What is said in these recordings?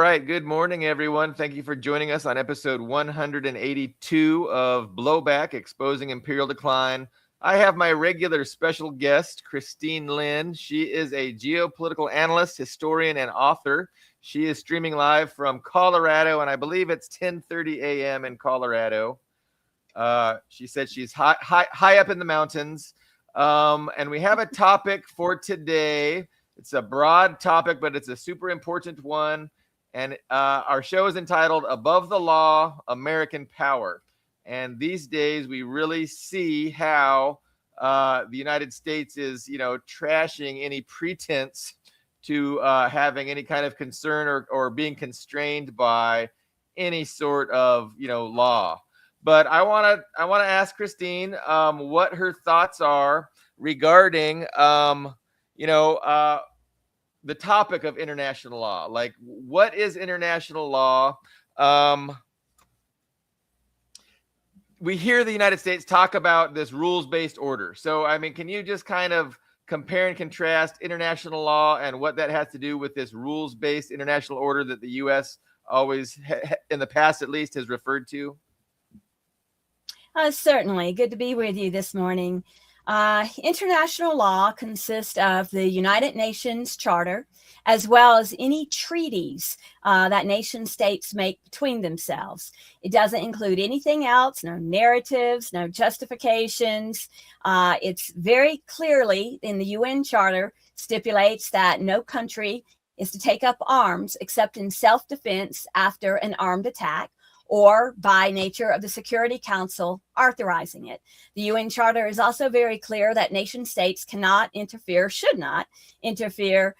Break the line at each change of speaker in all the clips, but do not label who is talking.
right. Good morning, everyone. Thank you for joining us on episode 182 of Blowback, Exposing Imperial Decline. I have my regular special guest, Christine Lynn. She is a geopolitical analyst, historian, and author. She is streaming live from Colorado, and I believe it's 10:30 a.m. in Colorado. She said she's high up in the mountains. And we have a topic for today. It's a broad topic, but it's a super important one. And our show is entitled Above the Law, American Power. And these days, we really see how the United States is, trashing any pretense to having any kind of concern or being constrained by any sort of, law. But I want to ask Christine what her thoughts are regarding, the topic of international law. Like, what is international law? We hear the United States talk about this rules-based order. So, I mean, can you just kind of compare and contrast international law and what that has to do with this rules-based international order that the U.S. always, in the past at least, has referred to?
Certainly. Good to be with you this morning. International law consists of the United Nations Charter, as well as any treaties that nation states make between themselves. It doesn't include anything else, no narratives, no justifications. It's very clearly in the UN Charter stipulates that no country is to take up arms except in self-defense after an armed attack, or by nature of the Security Council authorizing it. The UN Charter is also very clear that nation states cannot interfere, should not interfere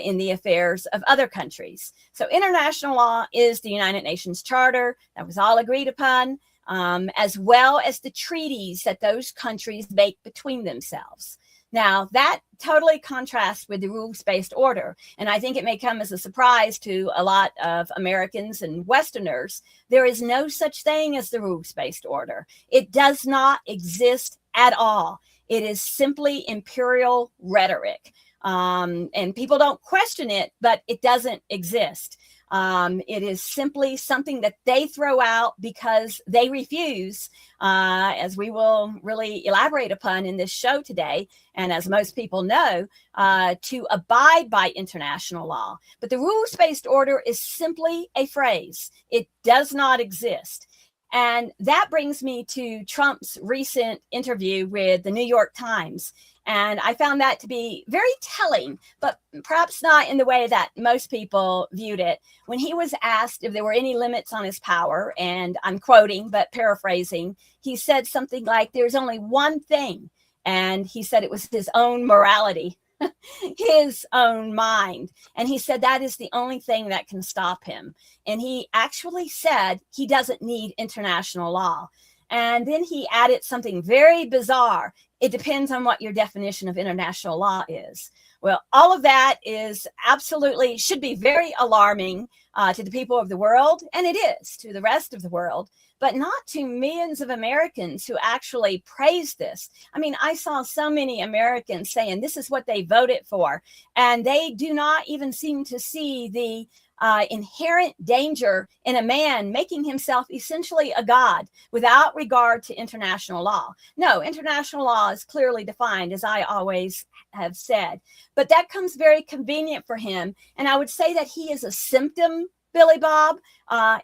in the affairs of other countries. So international law is the United Nations Charter that was all agreed upon, as well as the treaties that those countries make between themselves. Now, that totally contrasts with the rules-based order. And I think it may come as a surprise to a lot of Americans and Westerners. There is no such thing as the rules-based order. It does not exist at all. It is simply imperial rhetoric. And people don't question it, but it doesn't exist. It is simply something that they throw out because they refuse, as we will really elaborate upon in this show today, and as most people know, to abide by international law. But the rules-based order is simply a phrase. It does not exist. And that brings me to Trump's recent interview with the New York Times. And I found that to be very telling, but perhaps not in the way that most people viewed it. When he was asked if there were any limits on his power, and I'm quoting, but paraphrasing, he said something like, there's only one thing. And he said it was his own morality, his own mind. And he said that is the only thing that can stop him. And he actually said he doesn't need international law. And then he added something very bizarre. It depends on what your definition of international law is. Well, all of that is absolutely, should be very alarming to the people of the world, and it is to the rest of the world, but not to millions of Americans who actually praise this. I mean, I saw so many Americans saying this is what they voted for, and they do not even seem to see the inherent danger in a man making himself essentially a god without regard to international law. No, international law is clearly defined, as I always have said, but that comes very convenient for him. And I would say that he is a symptom, Billy Bob.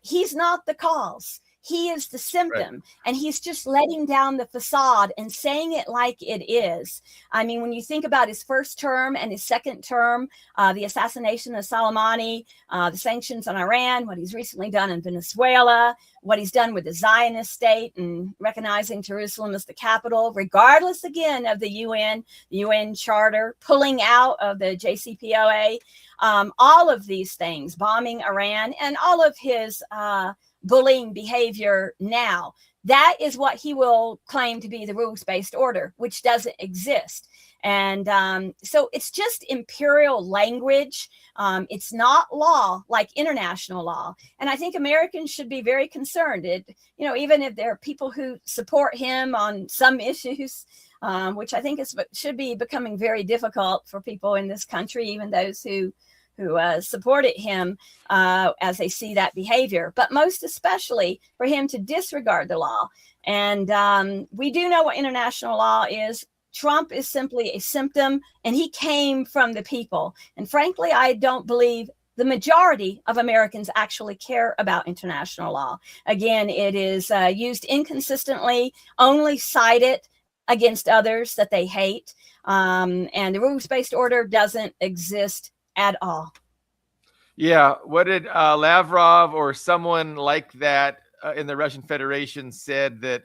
He's not the cause. He is the symptom, right. And he's just letting down the facade and saying it like it is. I mean, when you think about his first term and his second term, the assassination of Soleimani, the sanctions on Iran, what he's recently done in Venezuela, what he's done with the Zionist state and recognizing Jerusalem as the capital, regardless, again, of the UN Charter, pulling out of the JCPOA, all of these things, bombing Iran, and all of his bullying behavior now. That is what he will claim to be the rules-based order, which doesn't exist. And so it's just imperial language. It's not law like international law. And I think Americans should be very concerned. Even if there are people who support him on some issues, which I think should be becoming very difficult for people in this country, even those who who supported him as they see that behavior, but most especially for him to disregard the law. And we do know what international law is. Trump is simply a symptom, and he came from the people. And frankly, I don't believe the majority of Americans actually care about international law. Again, it is used inconsistently, only cite it against others that they hate. And the rules-based order doesn't exist at all.
Yeah. What did Lavrov or someone like that in the Russian Federation said that,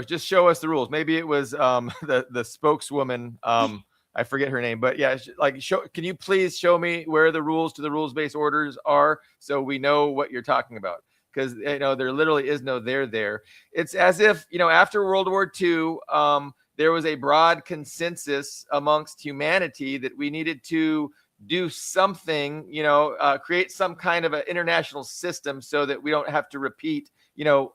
just show us the rules. Maybe it was the spokeswoman. I forget her name, but yeah, can you please show me where the rules to the rules-based orders are so we know what you're talking about? Because there literally is no there. It's as if after World War II, there was a broad consensus amongst humanity that we needed to do something, create some kind of an international system so that we don't have to repeat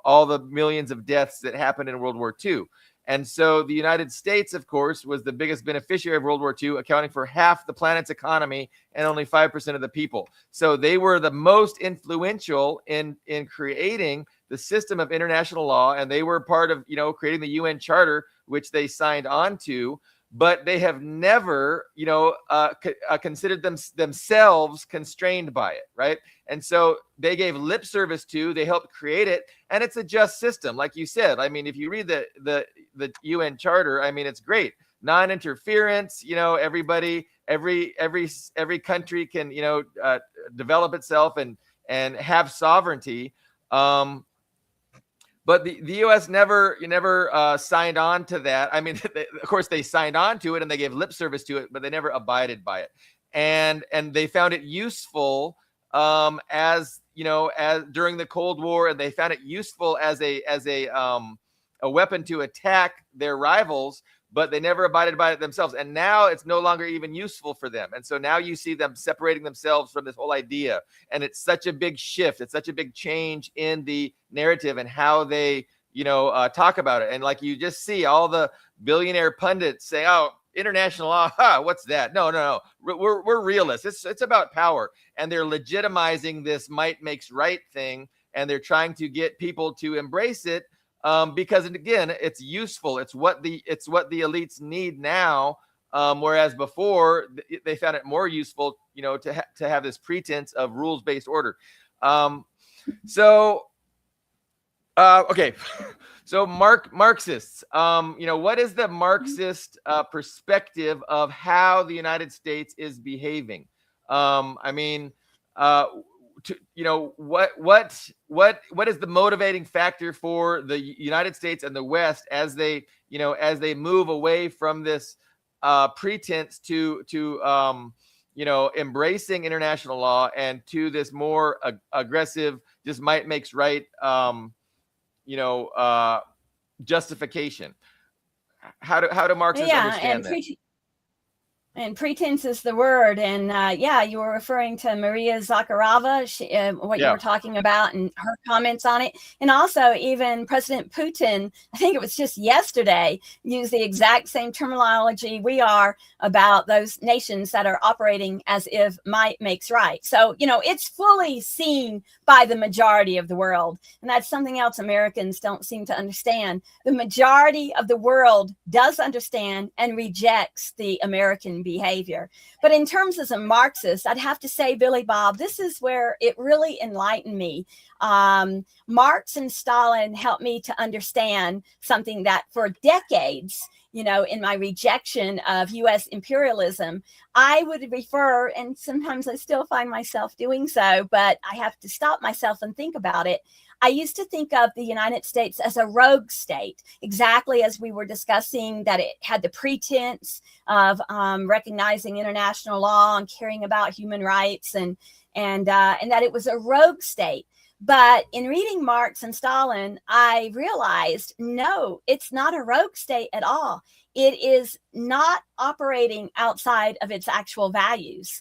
all the millions of deaths that happened in World War II. And so the United States, of course, was the biggest beneficiary of World War II, accounting for half the planet's economy and only 5% of the people. So they were the most influential in creating the system of international law, and they were part of creating the UN Charter, which they signed on to. But they have never, considered themselves constrained by it, right? And so they gave lip service to, they helped create it, and it's a just system, like you said. I mean, if you read the UN Charter, I mean, it's great. Non-interference, everybody, every country can, develop itself and have sovereignty. But the U.S. never signed on to that. I mean, of course, they signed on to it and they gave lip service to it, but they never abided by it. And they found it useful as during the Cold War, and they found it useful as a weapon to attack their rivals. But they never abided by it themselves. And now it's no longer even useful for them. And so now you see them separating themselves from this whole idea. And it's such a big shift. It's such a big change in the narrative and how they, talk about it. And like you just see all the billionaire pundits say, oh, international law, what's that? No. We're realists. It's about power. And they're legitimizing this might makes right thing. And they're trying to get people to embrace it. Because again, it's useful. It's what the elites need now. Whereas before they found it more useful, to have this pretense of rules-based order. Okay. So Marxists, what is the Marxist perspective of how the United States is behaving? What is the motivating factor for the United States and the West as they move away from this pretense to embracing international law and to this more aggressive, just might makes right, justification? How do Marxists understand that?
And pretense is the word. And you were referring to Maria Zakharova, you were talking about and her comments on it. And also even President Putin, I think it was just yesterday, used the exact same terminology we are about those nations that are operating as if might makes right. So, it's fully seen by the majority of the world. And that's something else Americans don't seem to understand. The majority of the world does understand and rejects the American behavior. But in terms of a Marxist, I'd have to say, Billy Bob, this is where it really enlightened me. Marx and Stalin helped me to understand something that for decades, in my rejection of U.S. imperialism, I would refer, and sometimes I still find myself doing so, but I have to stop myself and think about it. I used to think of the United States as a rogue state, exactly as we were discussing that it had the pretense of recognizing international law and caring about human rights, and that it was a rogue state. But in reading Marx and Stalin, I realized, no, it's not a rogue state at all. it is not operating outside of its actual values.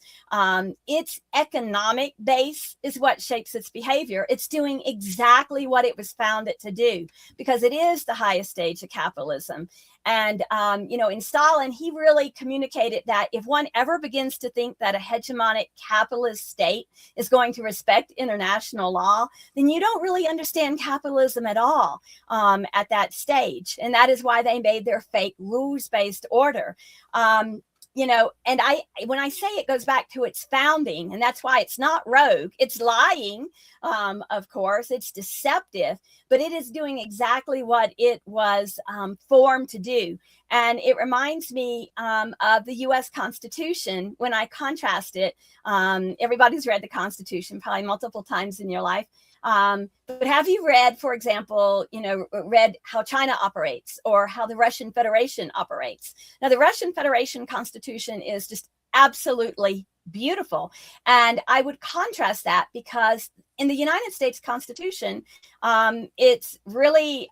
Its economic base is what shapes its behavior. It's doing exactly what it was founded to do, because it is the highest stage of capitalism. And, in Stalin, he really communicated that if one ever begins to think that a hegemonic capitalist state is going to respect international law, then you don't really understand capitalism at all at that stage. And that is why they made their fake rules-based order. And when I say it goes back to its founding, and that's why it's not rogue, it's lying, of course, it's deceptive, but it is doing exactly what it was formed to do. And it reminds me of the U.S. Constitution when I contrast it. Everybody's read the Constitution probably multiple times in your life. But have you read, for example, read how China operates or how the Russian Federation operates? Now, the Russian Federation Constitution is just absolutely beautiful. And I would contrast that because in the United States Constitution, it's really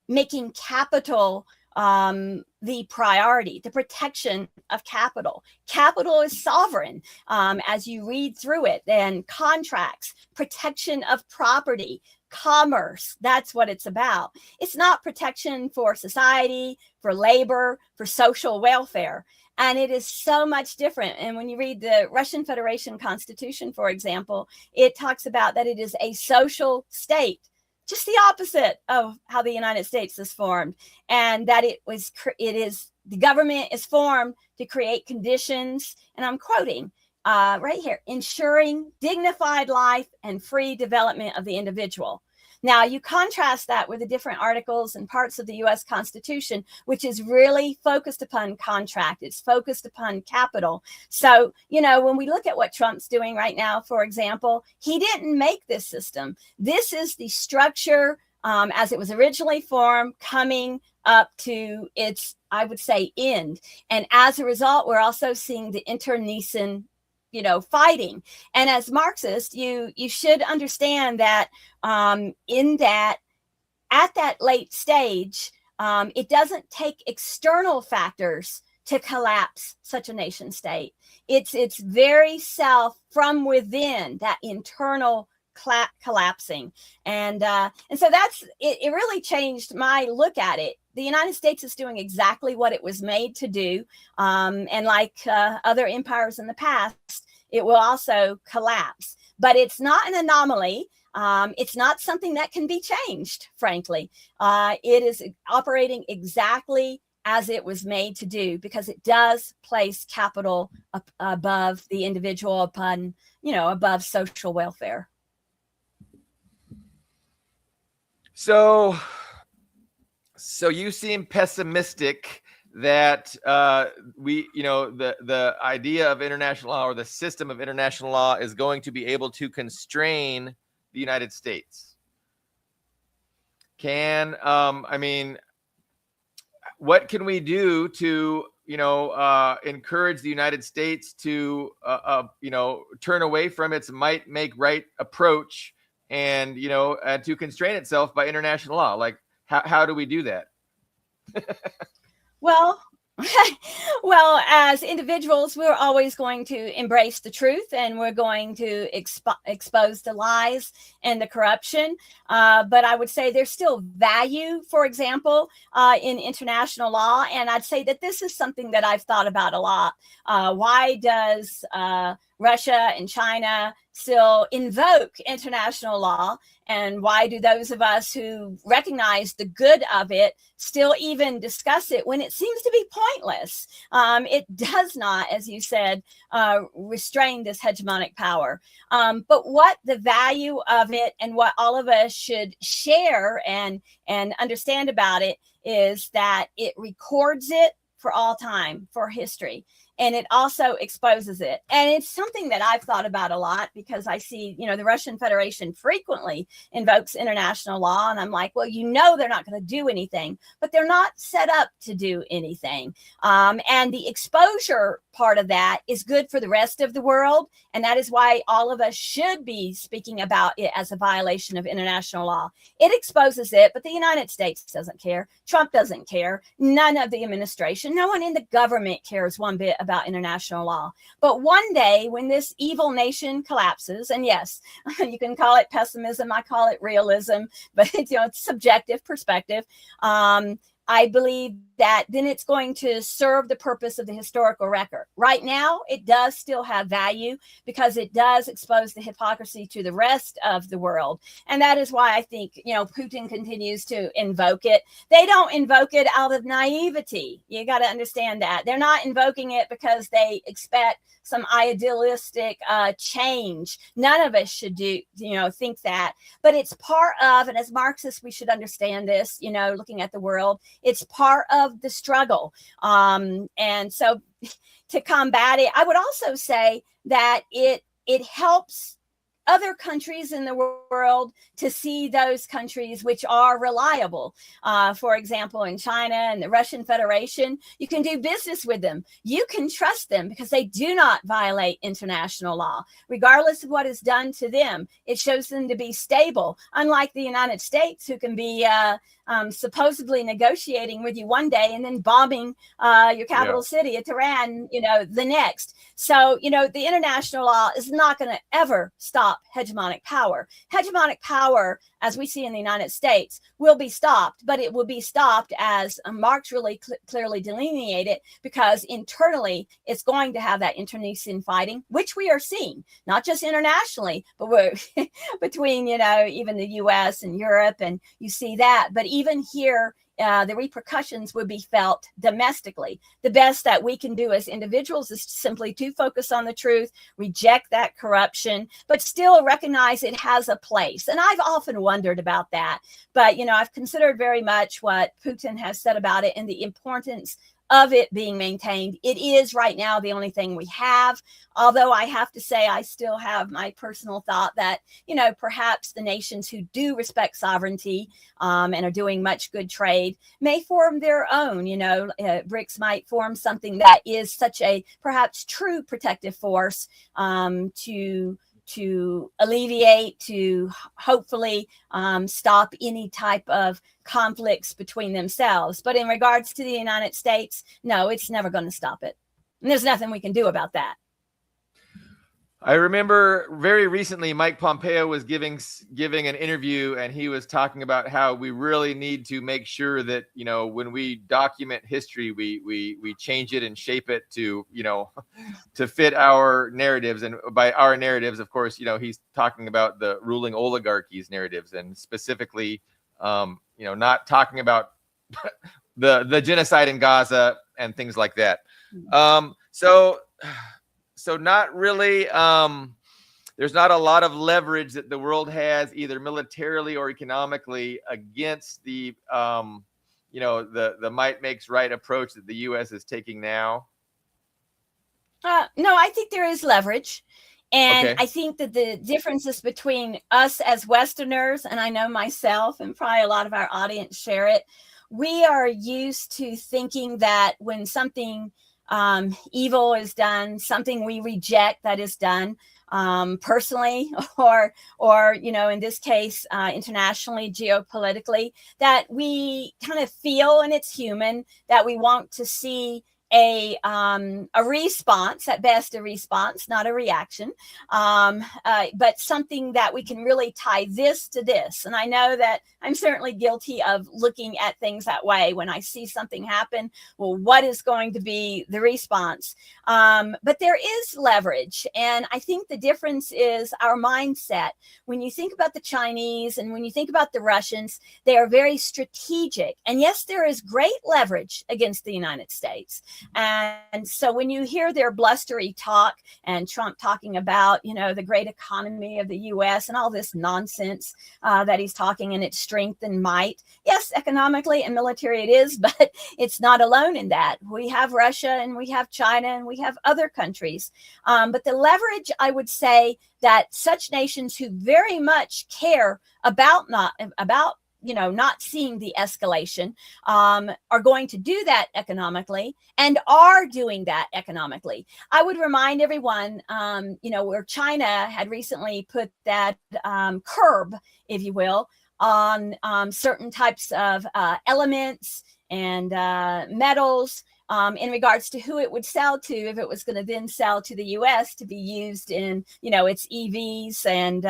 making capital the priority, the protection of capital. Capital is sovereign as you read through it, and contracts, protection of property, commerce, that's what it's about. It's not protection for society, for labor, for social welfare. And it is so much different. And when you read the Russian Federation Constitution, for example, it talks about that it is a social state, just the opposite of how the United States is formed, and that the government is formed to create conditions, and I'm quoting right here, ensuring dignified life and free development of the individual. Now, you contrast that with the different articles and parts of the U.S. Constitution, which is really focused upon contract. It's focused upon capital. So, when we look at what Trump's doing right now, for example, he didn't make this system. This is the structure as it was originally formed, coming up to its, I would say, end. And as a result, we're also seeing the internecine fighting. And as Marxists, you should understand that in that, at that late stage, it doesn't take external factors to collapse such a nation state. It's very self from within, that internal collapsing. And so that's it really changed my look at it. The United States is doing exactly what it was made to do. And like other empires in the past, it will also collapse. But it's not an anomaly. It's not something that can be changed, frankly. It is operating exactly as it was made to do, because it does place capital above the individual, above social welfare.
So you seem pessimistic that the idea of international law, or the system of international law, is going to be able to constrain the United States. What can we do to encourage the United States to turn away from its might make right approach and to constrain itself by international law? Like, how do we do that?
Well, as individuals, we're always going to embrace the truth, and we're going to expose the lies and the corruption. But I would say there's still value, for example, in international law. And I'd say that this is something that I've thought about a lot. Why does Russia and China still invoke international law? And why do those of us who recognize the good of it still even discuss it when it seems to be pointless? It does not, as you said, restrain this hegemonic power. But what the value of it, and what all of us should share and understand about it, is that it records it for all time, for history. And it also exposes it. And it's something that I've thought about a lot, because I see, the Russian Federation frequently invokes international law. And I'm like, well, they're not going to do anything, but they're not set up to do anything. And the exposure part of that is good for the rest of the world. And that is why all of us should be speaking about it as a violation of international law. It exposes it, but the United States doesn't care. Trump doesn't care. None of the administration, no one in the government cares one bit about international law. But one day when this evil nation collapses, and yes, you can call it pessimism, I call it realism, but it's, it's subjective perspective. I believe that then it's going to serve the purpose of the historical record. Right now, it does still have value because it does expose the hypocrisy to the rest of the world. And that is why I think, Putin continues to invoke it. They don't invoke it out of naivety. You got to understand that. They're not invoking it because they expect some idealistic change. None of us should think that. But it's part of, and as Marxists, we should understand this, looking at the world, it's part of the struggle. And so to combat it, I would also say that it helps other countries in the world to see those countries which are reliable. For example, in China and the Russian Federation, you can do business with them. You can trust them because they do not violate international law, regardless of what is done to them. It shows them to be stable, unlike the United States, who can be supposedly negotiating with you one day and then bombing your capital city of Tehran, the next. So, the international law is not going to ever stop hegemonic power. Hegemonic power, as we see in the United States, will be stopped, but it will be stopped as Marx really clearly delineated, because internally it's going to have that internecine fighting, which we are seeing, not just internationally, but we're between, even the US and Europe, and you see that. But even here, the repercussions would be felt domestically. The best that we can do as individuals is simply to focus on the truth, reject that corruption, but still recognize it has a place. And I've often wondered about that. But, I've considered very much what Putin has said about it and the importance of it being maintained. It is right now the only thing we have. Although I have to say, I still have my personal thought that, perhaps the nations who do respect sovereignty and are doing much good trade may form their own. BRICS might form something that is such a perhaps true protective force to alleviate, to hopefully stop any type of conflicts between themselves. But in regards to the United States, no, it's never going to stop it. And there's nothing we can do about that.
I remember very recently Mike Pompeo was giving an interview, and he was talking about how we really need to make sure that, when we document history, we change it and shape it to, to fit our narratives. And by our narratives, of course, he's talking about the ruling oligarchies' narratives, and specifically, not talking about the genocide in Gaza and things like that. So not really, there's not a lot of leverage that the world has, either militarily or economically, against the, the might makes right approach that the U.S. is taking now.
No, I think there is leverage. And
okay.
I think that the differences between us as Westerners, and I know myself and probably a lot of our audience share it, we are used to thinking that when something evil is done, something we reject that is done personally, or in this case, internationally, geopolitically, that we kind of feel, and it's human, that we want to see a response, at best a response, not a reaction, but something that we can really tie this to this. And I know that I'm certainly guilty of looking at things that way. When I see something happen, well, what is going to be the response? But there is leverage. And I think the difference is our mindset. When you think about the Chinese and when you think about the Russians, they are very strategic. And yes, there is great leverage against the United States. And so when you hear their blustery talk and Trump talking about, the great economy of the U.S. and all this nonsense that he's talking, and its strength and might, yes, economically and military it is, but it's not alone in that. We have Russia and we have China and we have other countries. But the leverage, I would say that such nations who very much care about not seeing the escalation, are going to do that economically and are doing that economically. I would remind everyone, where China had recently put that curb, if you will, on certain types of elements and metals, in regards to who it would sell to if it was going to then sell to the U.S. to be used in, its EVs and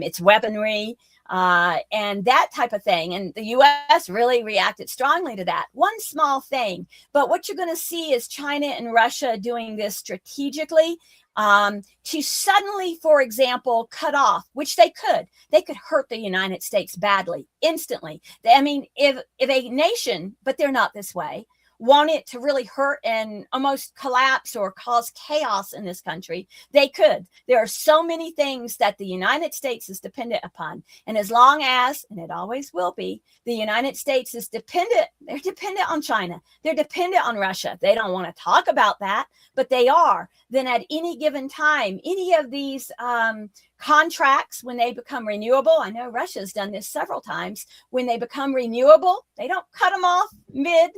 its weaponry and that type of thing. And the U.S. really reacted strongly to that. One small thing, but what you're going to see is China and Russia doing this strategically to suddenly, for example, cut off, which they could hurt the United States badly, instantly. I mean, if a nation, but they're not this way, want it to really hurt and almost collapse or cause chaos in this country, they could. There are so many things that the United States is dependent upon. And as long as, and it always will be, the United States is dependent, they're dependent on China. They're dependent on Russia. They don't want to talk about that, but they are. Then at any given time, any of these contracts, when they become renewable, I know Russia's done this several times, when they become renewable, they don't cut them off mid,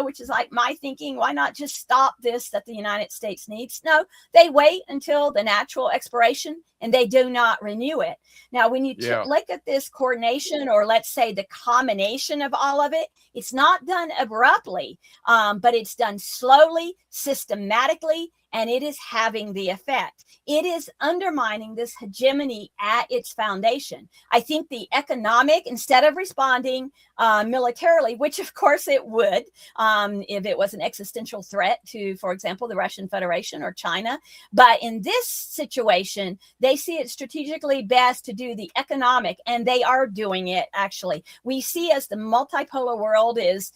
which is like my thinking, why not just stop this that the United States needs? No, they wait until the natural expiration and they do not renew it. Now, when you look at this coordination, or let's say the combination of all of it, it's not done abruptly, but it's done slowly, systematically, and it is having the effect. It is undermining this hegemony at its foundation. I think the economic, instead of responding militarily, which of course it would, if it was an existential threat to, for example, the Russian Federation or China, but in this situation, they see it strategically best to do the economic, and they are doing it, actually. We see as the multipolar world is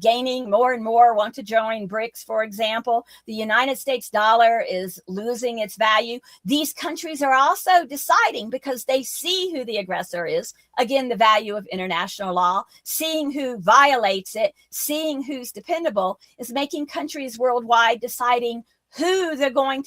gaining more and more, want to join BRICS, for example, the United States dollar is losing its value. These countries are also deciding, because they see who the aggressor is, again, the value of international law, seeing who violates it, seeing who's dependable, is making countries worldwide deciding where they're going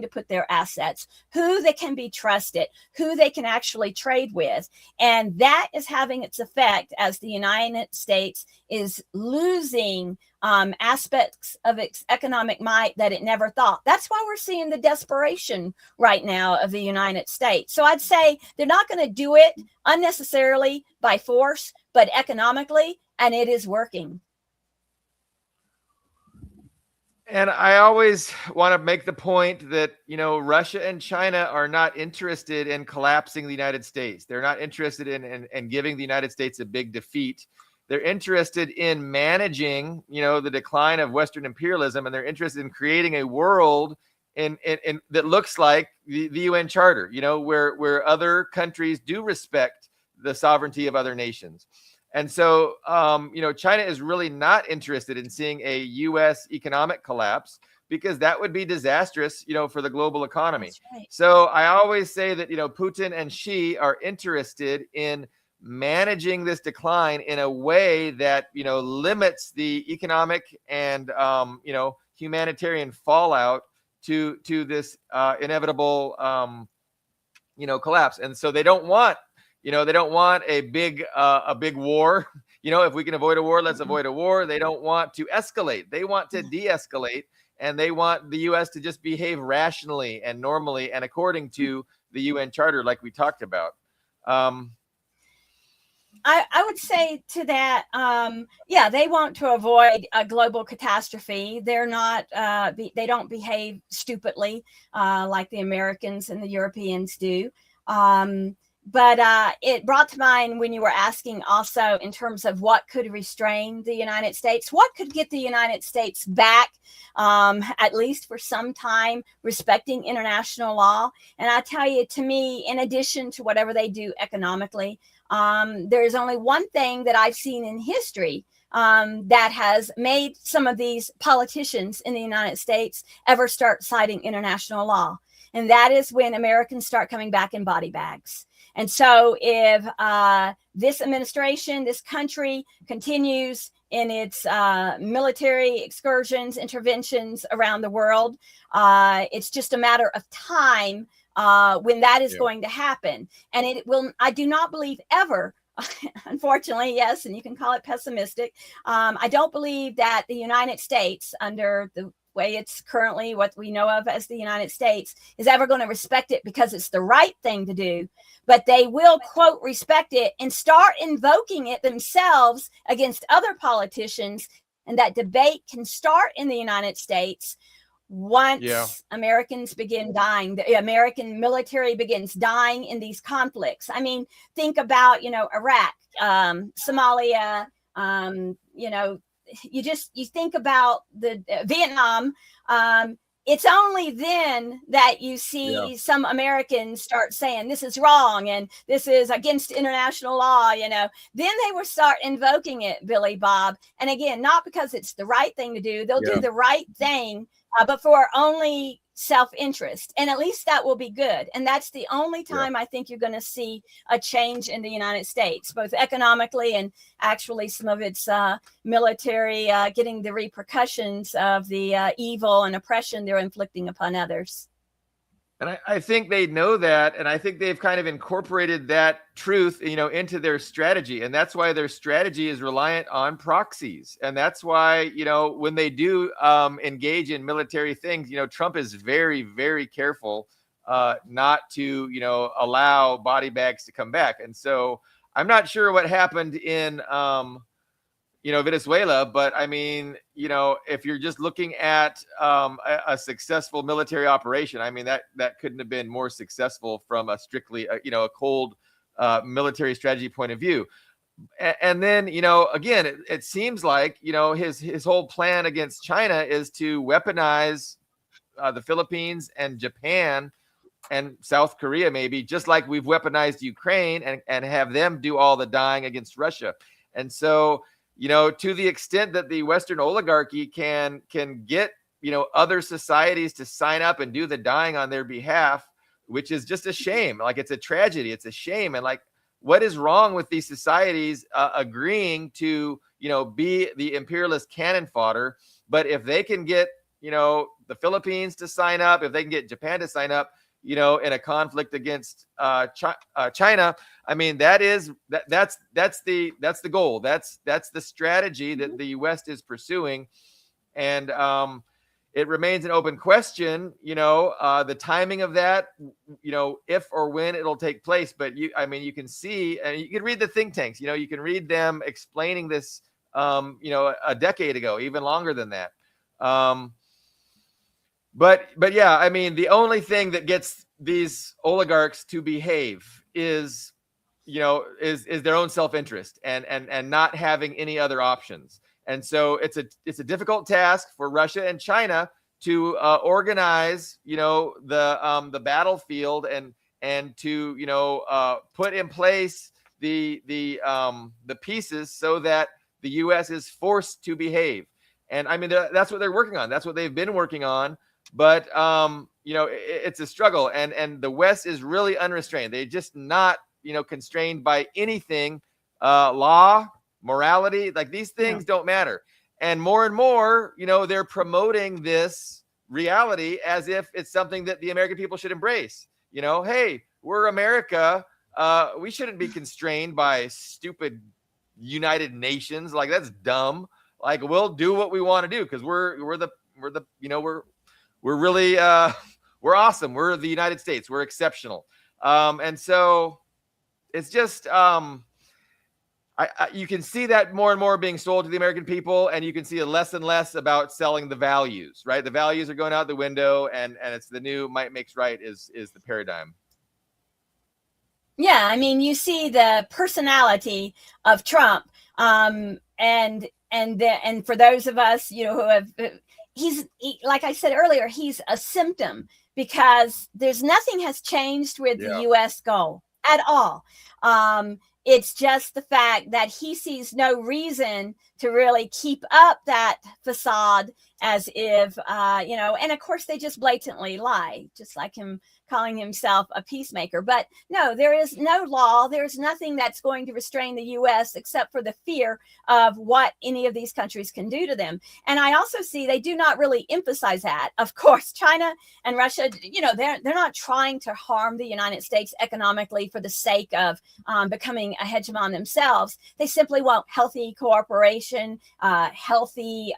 to put their assets, who they can be trusted, who they can actually trade with. And that is having its effect as the United States is losing aspects of its economic might that it never thought. That's why we're seeing the desperation right now of the United States. So I'd say they're not going to do it unnecessarily by force, but economically, and it is working.
And I always want to make the point that, Russia and China are not interested in collapsing the United States. They're not interested in giving the United States a big defeat. They're interested in managing, the decline of Western imperialism, and they're interested in creating a world in that looks like the UN Charter, where other countries do respect the sovereignty of other nations. And so, China is really not interested in seeing a U.S. economic collapse, because that would be disastrous, for the global economy. Right. So I always say that, Putin and Xi are interested in managing this decline in a way that, limits the economic and, humanitarian fallout to this inevitable, collapse. And so they don't want a big war. If we can avoid a war, let's avoid a war. They don't want to escalate. They want to de-escalate, and they want the U.S. to just behave rationally and normally and according to the UN Charter, like we talked about.
I would say to that, they want to avoid a global catastrophe. They're not, they don't behave stupidly like the Americans and the Europeans do. But it brought to mind when you were asking also in terms of what could restrain the United States, what could get the United States back, at least for some time, respecting international law. And I tell you, to me, in addition to whatever they do economically, there is only one thing that I've seen in history that has made some of these politicians in the United States ever start citing international law. And that is when Americans start coming back in body bags. And so if this administration, this country continues in its military excursions, interventions around the world, it's just a matter of time when that is going to happen. And it will, I do not believe ever unfortunately, yes, and you can call it pessimistic. I don't believe that the United States, under the way it's currently what we know of as the United States, is ever going to respect it because it's the right thing to do. But they will, quote, respect it and start invoking it themselves against other politicians. And that debate can start in the United States once Americans begin dying, the American military begins dying in these conflicts. I mean, think about, Iraq, Somalia, you think about the Vietnam. It's only then that you see some Americans start saying this is wrong and this is against international law, then they will start invoking it, Billy Bob. And again, not because it's the right thing to do. They'll do the right thing, but for only self-interest. And at least that will be good. And that's the only time I think you're going to see a change in the United States, both economically and actually some of its military getting the repercussions of the evil and oppression they're inflicting upon others.
And I think they know that, and I think they've kind of incorporated that truth, into their strategy. And that's why their strategy is reliant on proxies. And that's why, when they do engage in military things, Trump is very, very careful not to, allow body bags to come back. And so I'm not sure what happened in, Venezuela, but I mean, if you're just looking at a successful military operation, I mean, that couldn't have been more successful from a strictly, a cold military strategy point of view. And then, again, it seems like, his whole plan against China is to weaponize the Philippines and Japan and South Korea, maybe, just like we've weaponized Ukraine and have them do all the dying against Russia. And so, to the extent that the Western oligarchy can get, other societies to sign up and do the dying on their behalf, which is just a shame. Like, it's a tragedy. It's a shame. And like, what is wrong with these societies agreeing to, be the imperialist cannon fodder? But if they can get, the Philippines to sign up, if they can get Japan to sign up, in a conflict against China, I mean, that's the goal. That's the strategy that the West is pursuing. And it remains an open question, the timing of that, if or when it'll take place. But you can see, and you can read the think tanks, you can read them explaining this, a decade ago, even longer than that. But yeah, I mean, the only thing that gets these oligarchs to behave is their own self-interest and not having any other options. And so it's a difficult task for Russia and China to organize, the battlefield and to put in place the pieces so that the U.S. is forced to behave. And I mean, that's what they're working on. That's what they've been working on. But it's a struggle, and the West is really unrestrained. They're just not, constrained by anything, law, morality. Like, these things don't matter. And more, they're promoting this reality as if it's something that the American people should embrace. Hey, we're America. We shouldn't be constrained by stupid United Nations. Like, that's dumb. Like, we'll do what we want to do because we're really, we're awesome. We're the United States. We're exceptional. And so it's just, you can see that more and more being sold to the American people, and you can see less and less about selling the values, right? The values are going out the window, and it's the new might makes right is the paradigm.
Yeah, I mean, you see the personality of Trump, and for those of us, who have, like I said earlier, he's a symptom because nothing has changed with the U.S. goal at all. It's just the fact that he sees no reason to really keep up that facade as if, and of course they just blatantly lie, just like him calling himself a peacemaker. But no, there is no law. There's nothing that's going to restrain the U.S. except for the fear of what any of these countries can do to them. And I also see they do not really emphasize that. Of course, China and Russia, they're not trying to harm the United States economically for the sake of becoming a hegemon themselves. They simply want healthy cooperation, healthy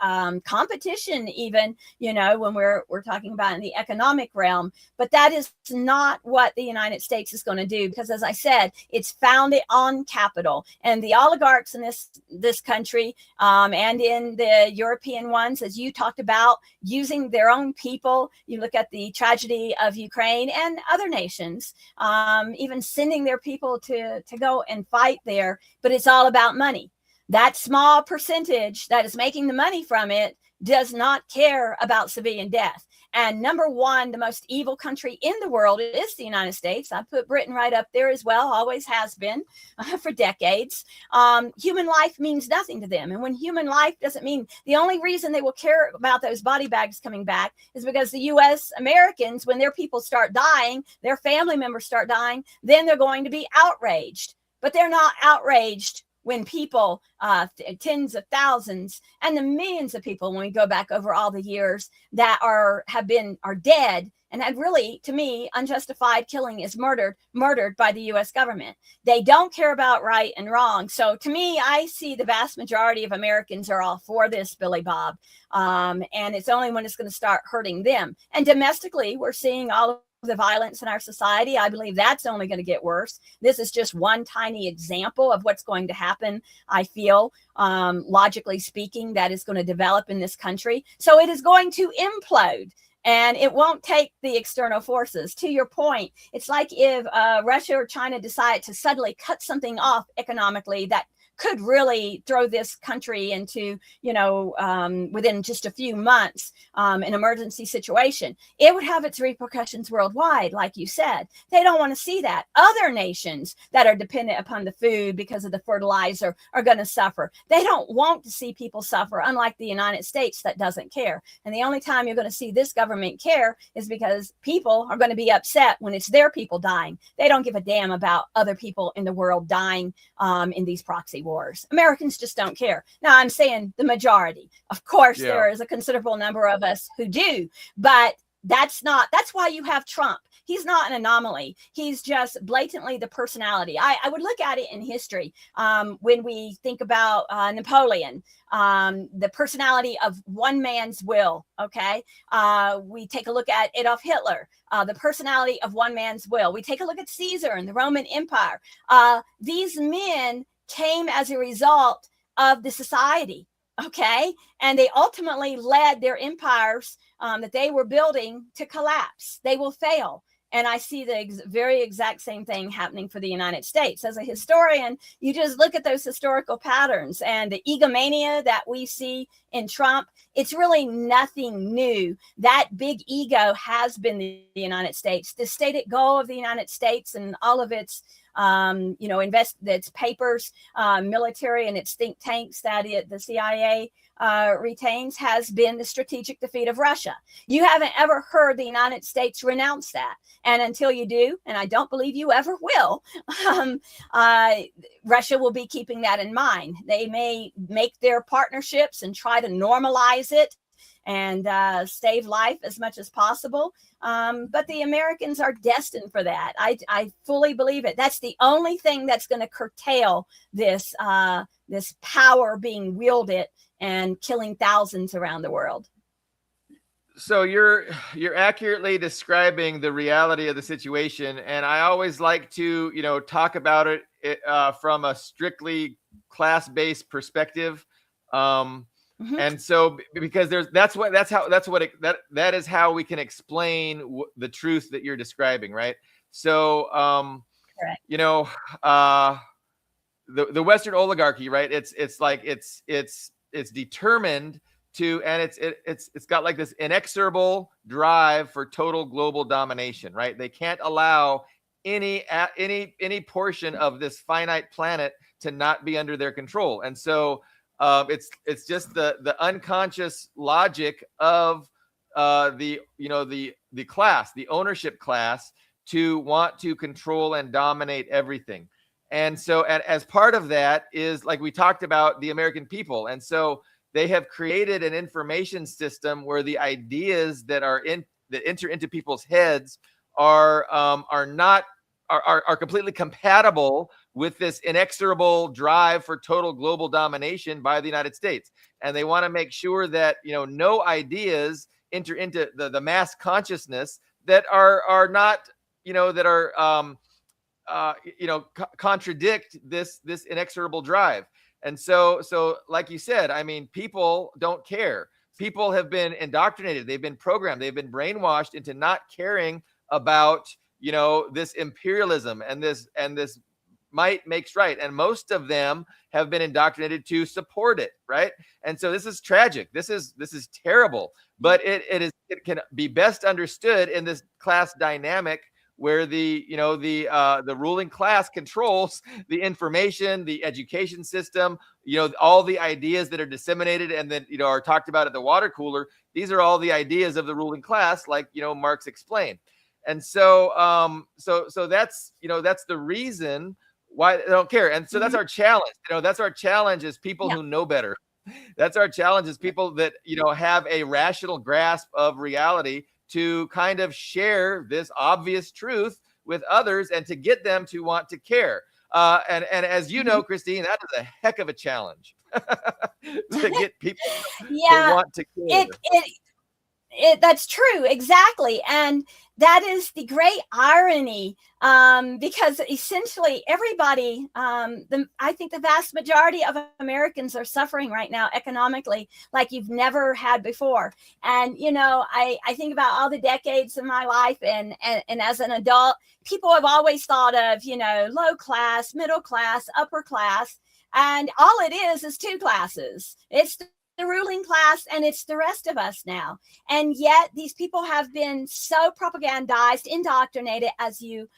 competition, even, when we're talking about in the economic realm. But that is not what the United States is going to do, because, as I said, it's founded on capital, and the oligarchs in this country and in the European ones, as you talked about, using their own people. You look at the tragedy of Ukraine and other nations, even sending their people to go and fight there, but it's all about money. That small percentage that is making the money from it does not care about civilian death. And number one, the most evil country in the world is the United States. I put Britain right up there as well, always has been for decades. Human life means nothing to them. And when human life doesn't mean, the only reason they will care about those body bags coming back is because the U.S. Americans, when their people start dying, their family members start dying, then they're going to be outraged. But they're not outraged when people, tens of thousands and the millions of people, when we go back over all the years, that are dead and have really, to me, unjustified killing is murdered by the U.S. government. They don't care about right and wrong. So to me, I see the vast majority of Americans are all for this, Billy Bob. And it's only when it's going to start hurting them. And domestically, we're seeing all of the violence in our society. I believe that's only going to get worse. This is just one tiny example of what's going to happen, I feel, logically speaking, that is going to develop in this country. So it is going to implode. And it won't take the external forces. To your point, it's like if Russia or China decide to suddenly cut something off economically that could really throw this country into, within just a few months, an emergency situation. It would have its repercussions worldwide, like you said. They don't want to see that. Other nations that are dependent upon the food because of the fertilizer are going to suffer. They don't want to see people suffer, unlike the United States that doesn't care. And the only time you're going to see this government care is because people are going to be upset when it's their people dying. They don't give a damn about other people in the world dying in these proxy wars. Americans just don't care. Now, I'm saying the majority. Of course, there is a considerable number of us who do, but that's why you have Trump. He's not an anomaly. He's just blatantly the personality. I would look at it in history when we think about Napoleon, the personality of one man's will. Okay. We take a look at Adolf Hitler, the personality of one man's will. We take a look at Caesar and the Roman Empire. These men came as a result of the society, okay? And they ultimately led their empires that they were building to collapse. They will fail. And I see the very exact same thing happening for the United States. As a historian, you just look at those historical patterns and the egomania that we see in Trump. It's really nothing new. That big ego has been the United States. The stated goal of the United States and all of its its papers, military and its think tanks that the CIA retains has been the strategic defeat of Russia. You haven't ever heard the United States renounce that. And until you do, and I don't believe you ever will, Russia will be keeping that in mind. They may make their partnerships and try to normalize it and save life as much as possible. But the Americans are destined for that. I fully believe it. That's the only thing that's going to curtail this power being wielded and killing thousands around the world.
So you're accurately describing the reality of the situation, and I always like to talk about it from a strictly class-based perspective. And so, because that is how we can explain the truth that you're describing, right? So,
Correct.
The Western oligarchy, right? It's determined to, and it's got like this inexorable drive for total global domination, right? They can't allow any portion of this finite planet to not be under their control, and so. It's just the unconscious logic of the class, the ownership class, to want to control and dominate everything. And so as part of that is, like we talked about, the American people. And so they have created an information system where the ideas that enter into people's heads are not completely compatible with this inexorable drive for total global domination by the United States. And they want to make sure that no ideas enter into the mass consciousness that are not that are contradict this inexorable drive. And so like you said, I mean, people don't care. People have been indoctrinated, they've been programmed, they've been brainwashed into not caring about this imperialism and this might makes right. And most of them have been indoctrinated to support it, right? And so this is tragic. This is terrible. But it can be best understood in this class dynamic where the ruling class controls the information, the education system, all the ideas that are disseminated and then are talked about at the water cooler. These are all the ideas of the ruling class, like Marx explained. And so so that's that's the reason why they don't care. And so that's our challenge. That's our challenge as people who know better. That's our challenge as people that have a rational grasp of reality, to kind of share this obvious truth with others and to get them to want to care. And as you know, Christine, that is a heck of a challenge to get people to want to care.
That's true, exactly. And that is the great irony, because essentially everybody, I think the vast majority of Americans are suffering right now economically like you've never had before. And, I think about all the decades of my life and as an adult, people have always thought of, low class, middle class, upper class. And all it is two classes. It's the ruling class and it's the rest of us now. And yet these people have been so propagandized, indoctrinated, as you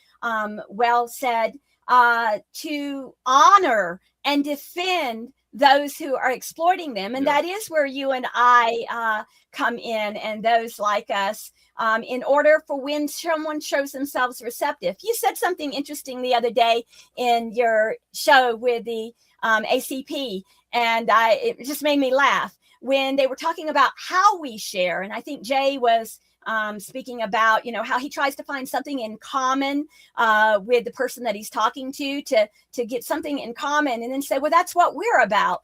well said, to honor and defend those who are exploiting them. And that is where you and I come in, and those like us, in order for when someone shows themselves receptive. You said something interesting the other day in your show with the ACP, and it just made me laugh when they were talking about how we share. And I think Jay was speaking about, how he tries to find something in common with the person that he's talking to get something in common, and then say, well, that's what we're about.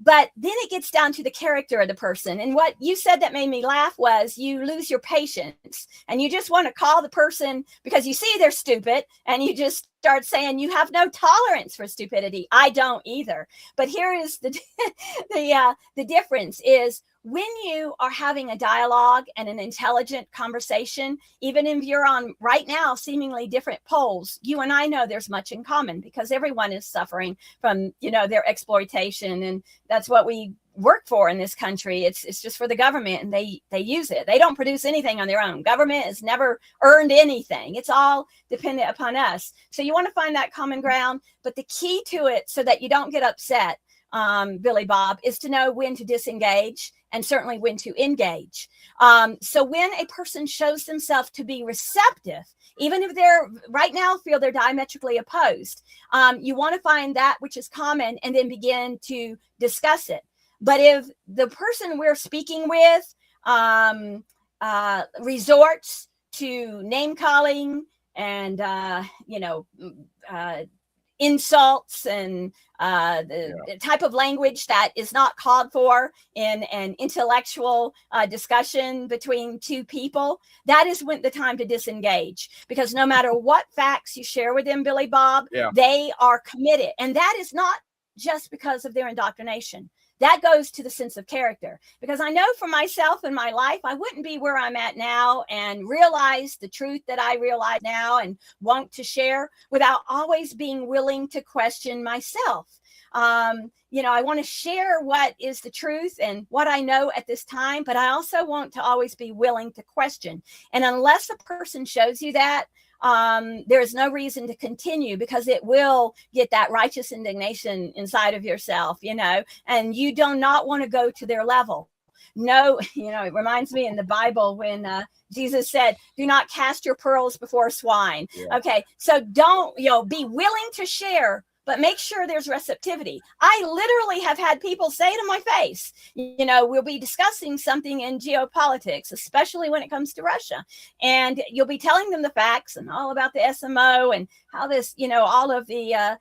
But then it gets down to the character of the person. And what you said that made me laugh was you lose your patience and you just want to call the person because you see they're stupid, and you just start saying you have no tolerance for stupidity. I don't either. But here is the difference is, when you are having a dialogue and an intelligent conversation, even if you're on right now seemingly different poles, you and I know there's much in common, because everyone is suffering from, their exploitation. And that's what we work for in this country. It's just for the government, and they use it. They don't produce anything on their own. Government has never earned anything. It's all dependent upon us. So you want to find that common ground. But the key to it, so that you don't get upset, Billy Bob, is to know when to disengage and certainly when to engage. So when a person shows themselves to be receptive, even if they're right now feel they're diametrically opposed, you want to find that which is common and then begin to discuss it. But if the person we're speaking with resorts to name calling and insults and the type of language that is not called for in an intellectual discussion between two people, that is when the time to disengage. Because no matter what facts you share with them, Billy Bob, they are committed. And that is not just because of their indoctrination. That goes to the sense of character, because I know for myself in my life, I wouldn't be where I'm at now and realize the truth that I realize now and want to share without always being willing to question myself. I want to share what is the truth and what I know at this time, but I also want to always be willing to question. And unless a person shows you that, there is no reason to continue, because it will get that righteous indignation inside of yourself, and you do not want to go to their level. No, it reminds me in the Bible when Jesus said, do not cast your pearls before swine.
Yeah.
Okay, so don't, be willing to share, but make sure there's receptivity. I literally have had people say to my face, we'll be discussing something in geopolitics, especially when it comes to Russia. And you'll be telling them the facts and all about the SMO and how this, all of the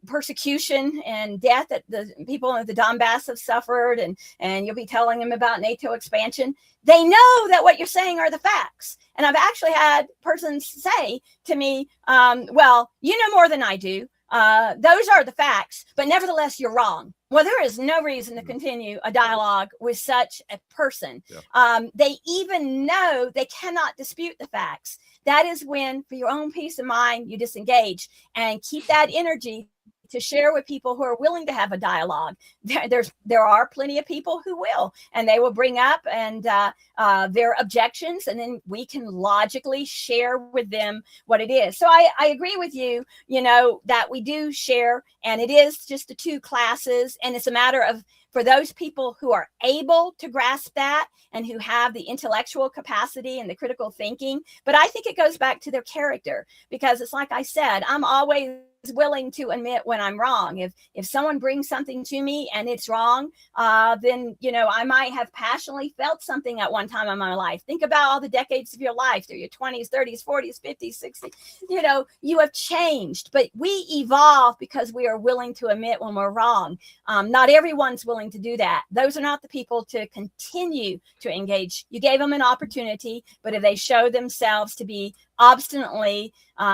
persecution and death that the people of the Donbass have suffered. And you'll be telling them about NATO expansion. They know that what you're saying are the facts. And I've actually had persons say to me, well, you know more than I do. Those are the facts, but nevertheless, you're wrong. Well, there is no reason to continue a dialogue with such a person. Yeah. They even know they cannot dispute the facts. That is when, for your own peace of mind, you disengage and keep that energy to share with people who are willing to have a dialogue. There are plenty of people who will, and they will bring up and their objections, and then we can logically share with them what it is. So I agree with you, that we do share, and it is just the two classes, and it's a matter of, for those people who are able to grasp that and who have the intellectual capacity and the critical thinking. But I think it goes back to their character, because it's like I said, I'm always willing to admit when I'm wrong. If someone brings something to me and it's wrong, then I might have passionately felt something at one time in my life. Think about all the decades of your life, through your 20s, 30s, 40s, 50s, 60s. You have changed, but we evolve because we are willing to admit when we're wrong. Not everyone's willing to do that. Those are not the people to continue to engage. You gave them an opportunity, but if they show themselves to be obstinately,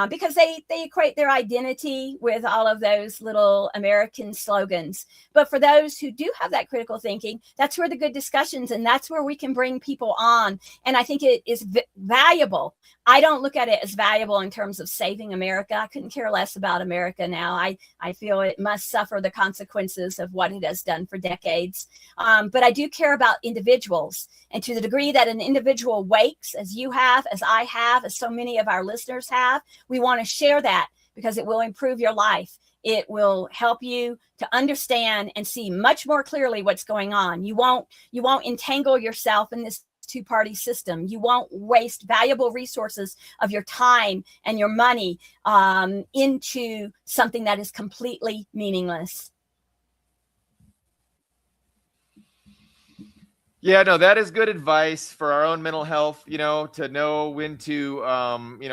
because they equate their identity with all of those little American slogans. But for those who do have that critical thinking, that's where the good discussions, and that's where we can bring people on. And I think it is valuable. I don't look at it as valuable in terms of saving America. I couldn't care less about America now. I feel it must suffer the consequences of what it has done for decades. But I do care about individuals. And to the degree that an individual wakes, as you have, as I have, as so many of our listeners have, we want to share that, because it will improve your life. It will help you to understand and see much more clearly what's going on. You won't entangle yourself in this two-party system. You won't waste valuable resources of your time and your money into something that is completely meaningless.
Yeah, no, that is good advice for our own mental health, to know when to,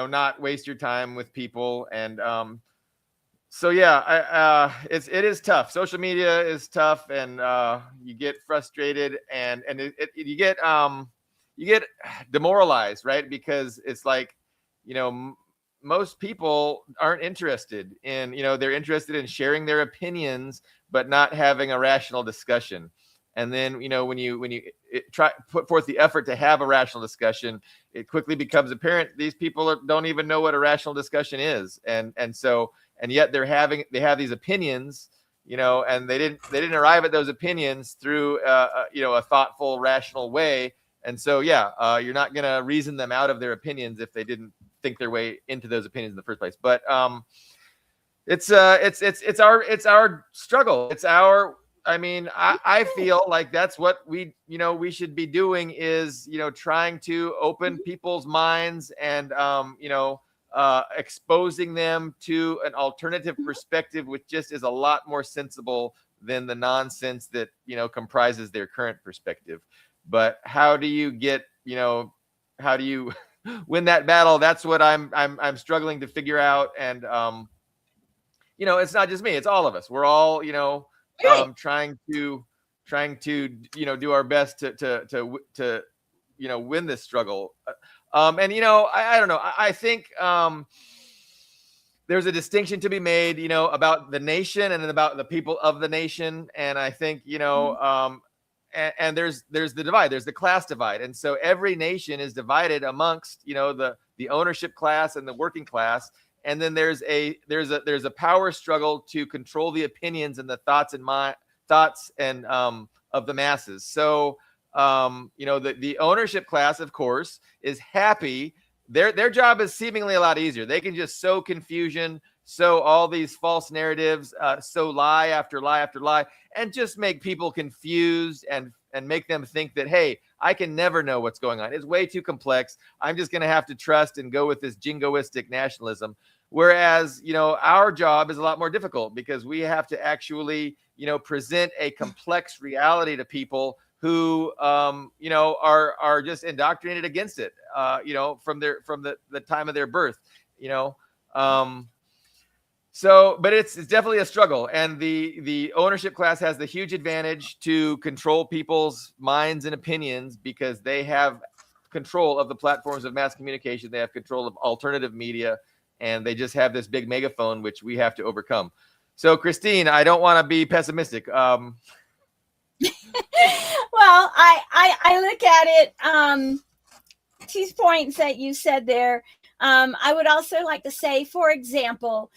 not waste your time with people. And so, yeah, it is tough. Social media is tough, and you get frustrated, and you get demoralized, right? Because it's like, most people aren't interested in, they're interested in sharing their opinions, but not having a rational discussion. And then, when you try put forth the effort to have a rational discussion, it quickly becomes apparent these people don't even know what a rational discussion is, and yet they have these opinions, and they didn't arrive at those opinions through a thoughtful, rational way. And so, you're not gonna reason them out of their opinions if they didn't think their way into those opinions in the first place. But it's our struggle. It's our I feel like that's what we should be doing, is, trying to open people's minds and, exposing them to an alternative perspective, which just is a lot more sensible than the nonsense that, comprises their current perspective. But how do you win that battle? That's what I'm struggling to figure out. And, it's not just me, it's all of us. We're all, trying to do our best to win this struggle. And I don't know. I think there's a distinction to be made, about the nation and about the people of the nation. And I think and there's the divide. There's the class divide, and so every nation is divided amongst the ownership class and the working class. And then there's a power struggle to control the opinions and the thoughts and of the masses. So the ownership class, of course, is happy their job is seemingly a lot easier. They can just sow confusion, sow all these false narratives, sow lie after lie after lie, and just make people confused and make them think that, hey, I can never know what's going on. It's way too complex. I'm just going to have to trust and go with this jingoistic nationalism. Whereas, our job is a lot more difficult because we have to actually, present a complex reality to people who, are just indoctrinated against it, from the time of their birth, So, but it's definitely a struggle, and the ownership class has the huge advantage to control people's minds and opinions because they have control of the platforms of mass communication. They have control of alternative media, and they just have this big megaphone, which we have to overcome. So, Christine, I don't want to be pessimistic.
Well, I look at it. 2 points that you said there. I would also like to say, for example,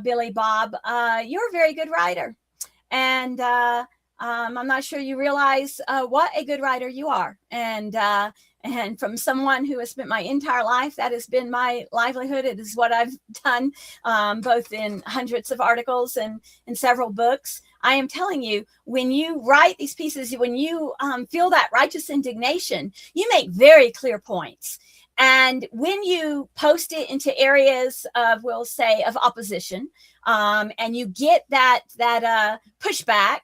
Billy Bob, you're a very good writer. And I'm not sure you realize what a good writer you are. And from someone who has spent my entire life, that has been my livelihood. It is what I've done, both in hundreds of articles and in several books. I am telling you, when you write these pieces, when you feel that righteous indignation, you make very clear points. And when you post it into areas of, we'll say, of opposition, and you get that pushback,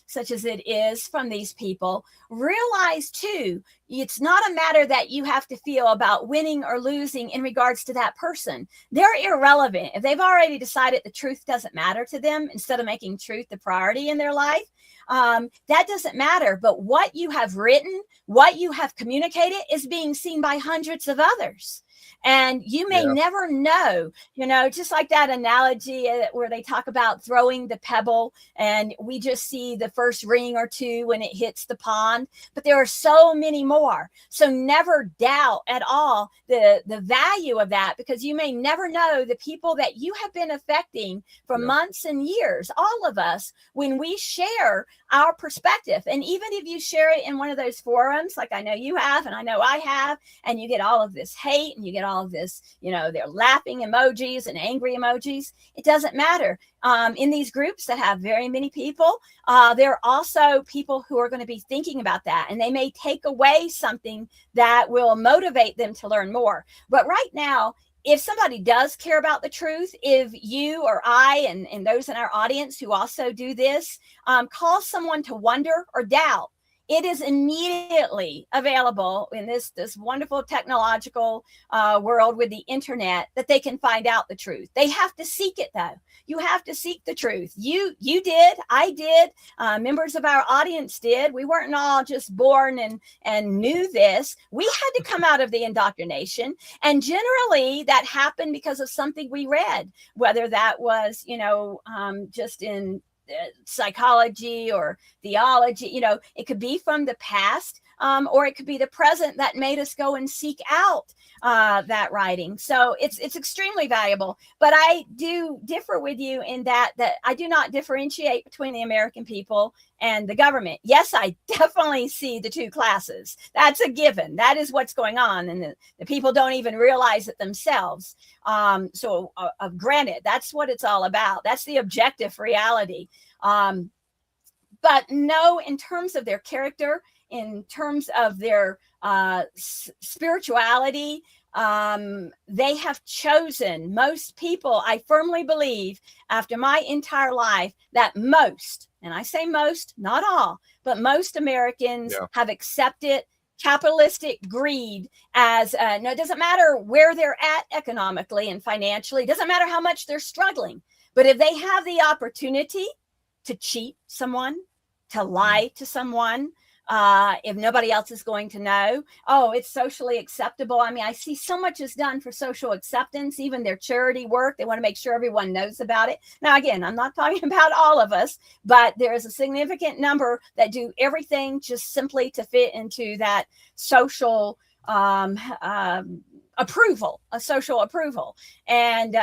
such as it is from these people, realize too, it's not a matter that you have to feel about winning or losing in regards to that person. They're irrelevant. If they've already decided the truth doesn't matter to them, instead of making truth the priority in their life, that doesn't matter. But what you have written, what you have communicated is being seen by hundreds of others. And you may never know, just like that analogy where they talk about throwing the pebble and we just see the first ring or two when it hits the pond, but there are so many more. So never doubt at all the value of that, because you may never know the people that you have been affecting for months and years, all of us, when we share our perspective. And even if you share it in one of those forums, like I know you have, and I know I have, and you get all of this hate and you get all of this, they're laughing emojis and angry emojis. It doesn't matter. In these groups that have very many people, there are also people who are going to be thinking about that, and they may take away something that will motivate them to learn more. But right now, if somebody does care about the truth, if you or I and those in our audience who also do this, cause someone to wonder or doubt, it is immediately available in this wonderful technological world with the internet that they can find out the truth. They have to seek it, though. You have to seek the truth. You did, I did, members of our audience did. We weren't all just born and knew this. We had to come out of the indoctrination. And generally that happened because of something we read, whether that was, just in psychology or theology, it could be from the past, or it could be the present that made us go and seek out that writing. So it's extremely valuable. But I do differ with you in that I do not differentiate between the American people and the government. Yes, I definitely see the two classes. That's a given. That is what's going on. And the people don't even realize it themselves. So granted, that's what it's all about. That's the objective reality. But no, in terms of their character, in terms of their spirituality, they have chosen, most people, I firmly believe, after my entire life, that most, and I say most, not all, but most Americans have accepted capitalistic greed as, no, it doesn't matter where they're at economically and financially, it doesn't matter how much they're struggling, but if they have the opportunity to cheat someone, to lie to someone, if nobody else is going to know, it's socially acceptable. I mean, I see so much is done for social acceptance, even their charity work. They want to make sure everyone knows about it. Now, again, I'm not talking about all of us, but there is a significant number that do everything just simply to fit into that social approval, a social approval. And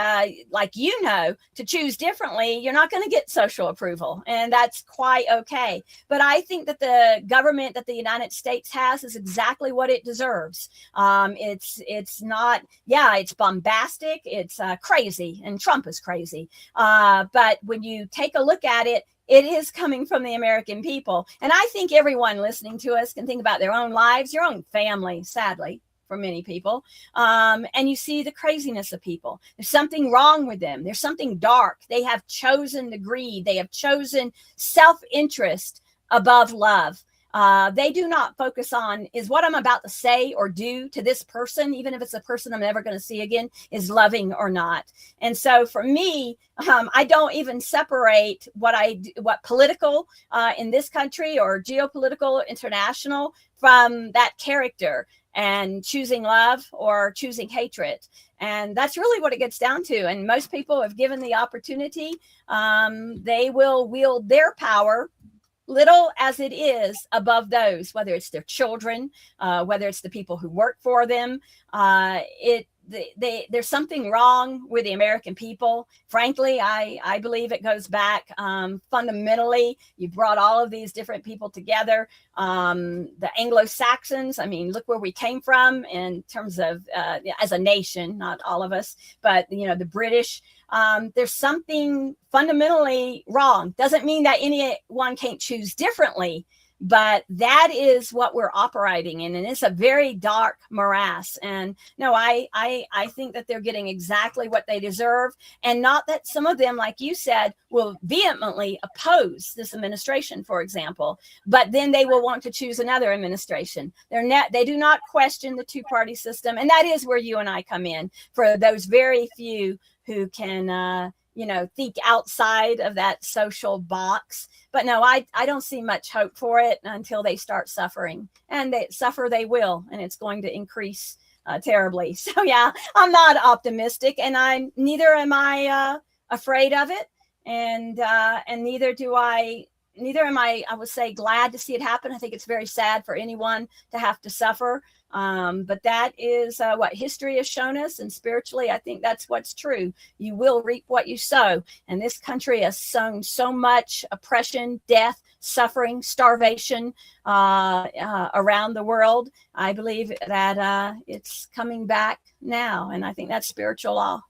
like, to choose differently, you're not going to get social approval. And that's quite okay. But I think that the government that the United States has is exactly what it deserves. It's not, it's bombastic, it's crazy, and Trump is crazy. But when you take a look at it, it is coming from the American people. And I think everyone listening to us can think about their own lives, your own family, sadly, for many people. And you see the craziness of people. There's something wrong with them. There's something dark. They have chosen the greed. They have chosen self-interest above love. They do not focus on, is what I'm about to say or do to this person, even if it's a person I'm never going to see again, is loving or not. And so for me, I don't even separate what political in this country or geopolitical international from that character and choosing love or choosing hatred. And that's really what it gets down to. And most people, if given the opportunity, they will wield their power, little as it is, above those, whether it's their children, whether it's the people who work for them. There's something wrong with the American people. Frankly, I believe it goes back fundamentally. You brought all of these different people together. The Anglo-Saxons, I mean, look where we came from in terms of as a nation, not all of us, but the British. There's something fundamentally wrong. Doesn't mean that anyone can't choose differently, but that is what we're operating in. And it's a very dark morass. And no, I think that they're getting exactly what they deserve. And not that some of them, like you said, will vehemently oppose this administration, for example, but then they will want to choose another administration. They do not question the two-party system. And that is where you and I come in, for those very few who can, think outside of that social box. But no, I don't see much hope for it until they start suffering, and they will, and it's going to increase terribly. So yeah, I'm not optimistic, and neither am I afraid of it, and neither am I would say, glad to see it happen. I think it's very sad for anyone to have to suffer. But that is what history has shown us. And spiritually, I think that's what's true. You will reap what you sow. And this country has sown so much oppression, death, suffering, starvation around the world. I believe that it's coming back now. And I think that's spiritual law.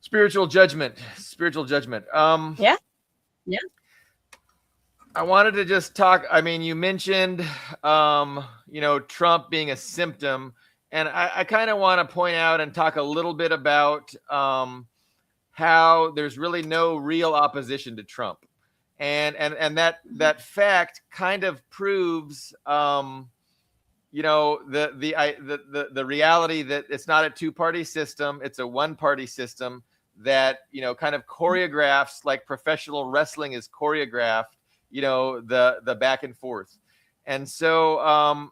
Spiritual judgment. Yeah. I wanted to just talk. I mean, you mentioned, Trump being a symptom, and I kind of want to point out and talk a little bit about how there's really no real opposition to Trump, and that fact kind of proves, the reality that it's not a two-party system; it's a one-party system that kind of choreographs like professional wrestling is choreographed. The back and forth. And so I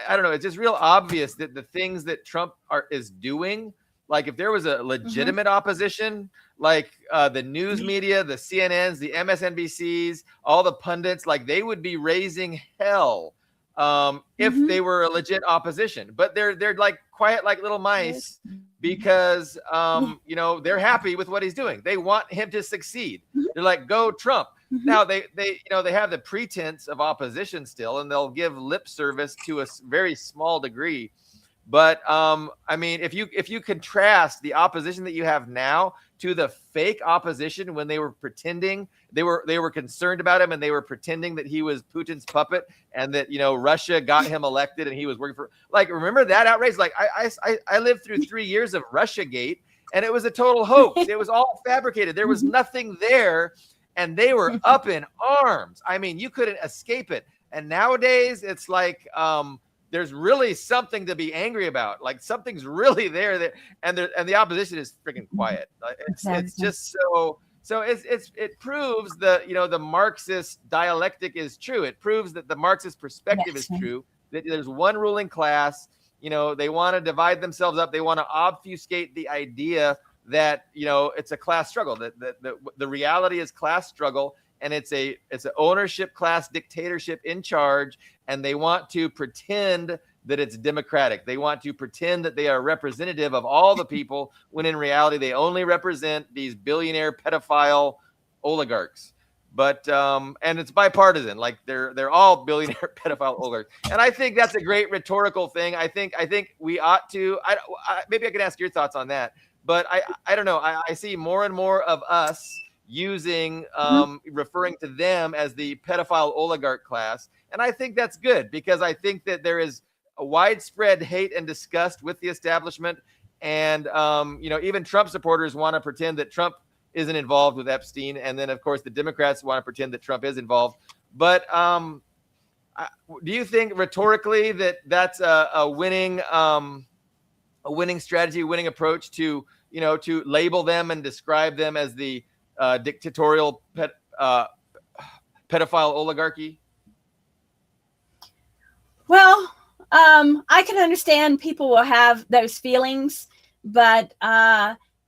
don't know, it's just real obvious that the things that Trump is doing, like if there was a legitimate opposition, like the news media, the CNNs, the MSNBCs, all the pundits, like they would be raising hell if they were a legit opposition. But they're like quiet like little mice because they're happy with what he's doing. They want him to succeed. They're like, go Trump. Now they have the pretense of opposition still, and they'll give lip service to a very small degree. But I mean, if you contrast the opposition that you have now to the fake opposition when they were pretending they were concerned about him and they were pretending that he was Putin's puppet and that Russia got him elected and he was working for, like, remember that outrage? Like I lived through 3 years of Russiagate and it was a total hoax. It was all fabricated. There was nothing there. And they were up in arms. I mean, you couldn't escape it. And nowadays, it's like there's really something to be angry about. Like something's really there, and the opposition is freaking quiet. It's just so it proves the Marxist dialectic is true. It proves that the Marxist perspective is true. That there's one ruling class. They want to divide themselves up. They want to obfuscate the idea that it's a class struggle, that the reality is class struggle, and it's an ownership class dictatorship in charge, and they want to pretend that it's democratic. They want to pretend that they are representative of all the people, when in reality they only represent these billionaire pedophile oligarchs. But and it's bipartisan, like they're all billionaire pedophile oligarchs. And I think that's a great rhetorical thing. I think we ought to. Maybe I could ask your thoughts on that. But I don't know. I see more and more of us using referring to them as the pedophile oligarch class, and I think that's good, because I think that there is a widespread hate and disgust with the establishment, and even Trump supporters want to pretend that Trump isn't involved with Epstein, and then of course the Democrats want to pretend that Trump is involved. But do you think rhetorically that that's a winning strategy, winning approach to to label them and describe them as the dictatorial pedophile oligarchy?
Well, I can understand people will have those feelings, but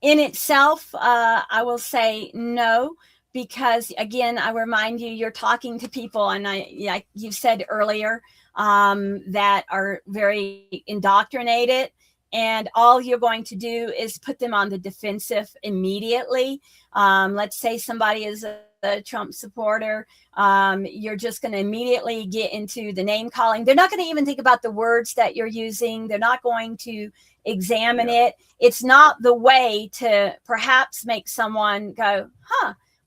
in itself, I will say no, because again, I remind you, you're talking to people, and like you said earlier, that are very indoctrinated. And all you're going to do is put them on the defensive immediately. Let's say somebody is a Trump supporter. You're just going to immediately get into the name calling. They're not going to even think about the words that you're using. They're not going to examine it. It's not the way to perhaps make someone go,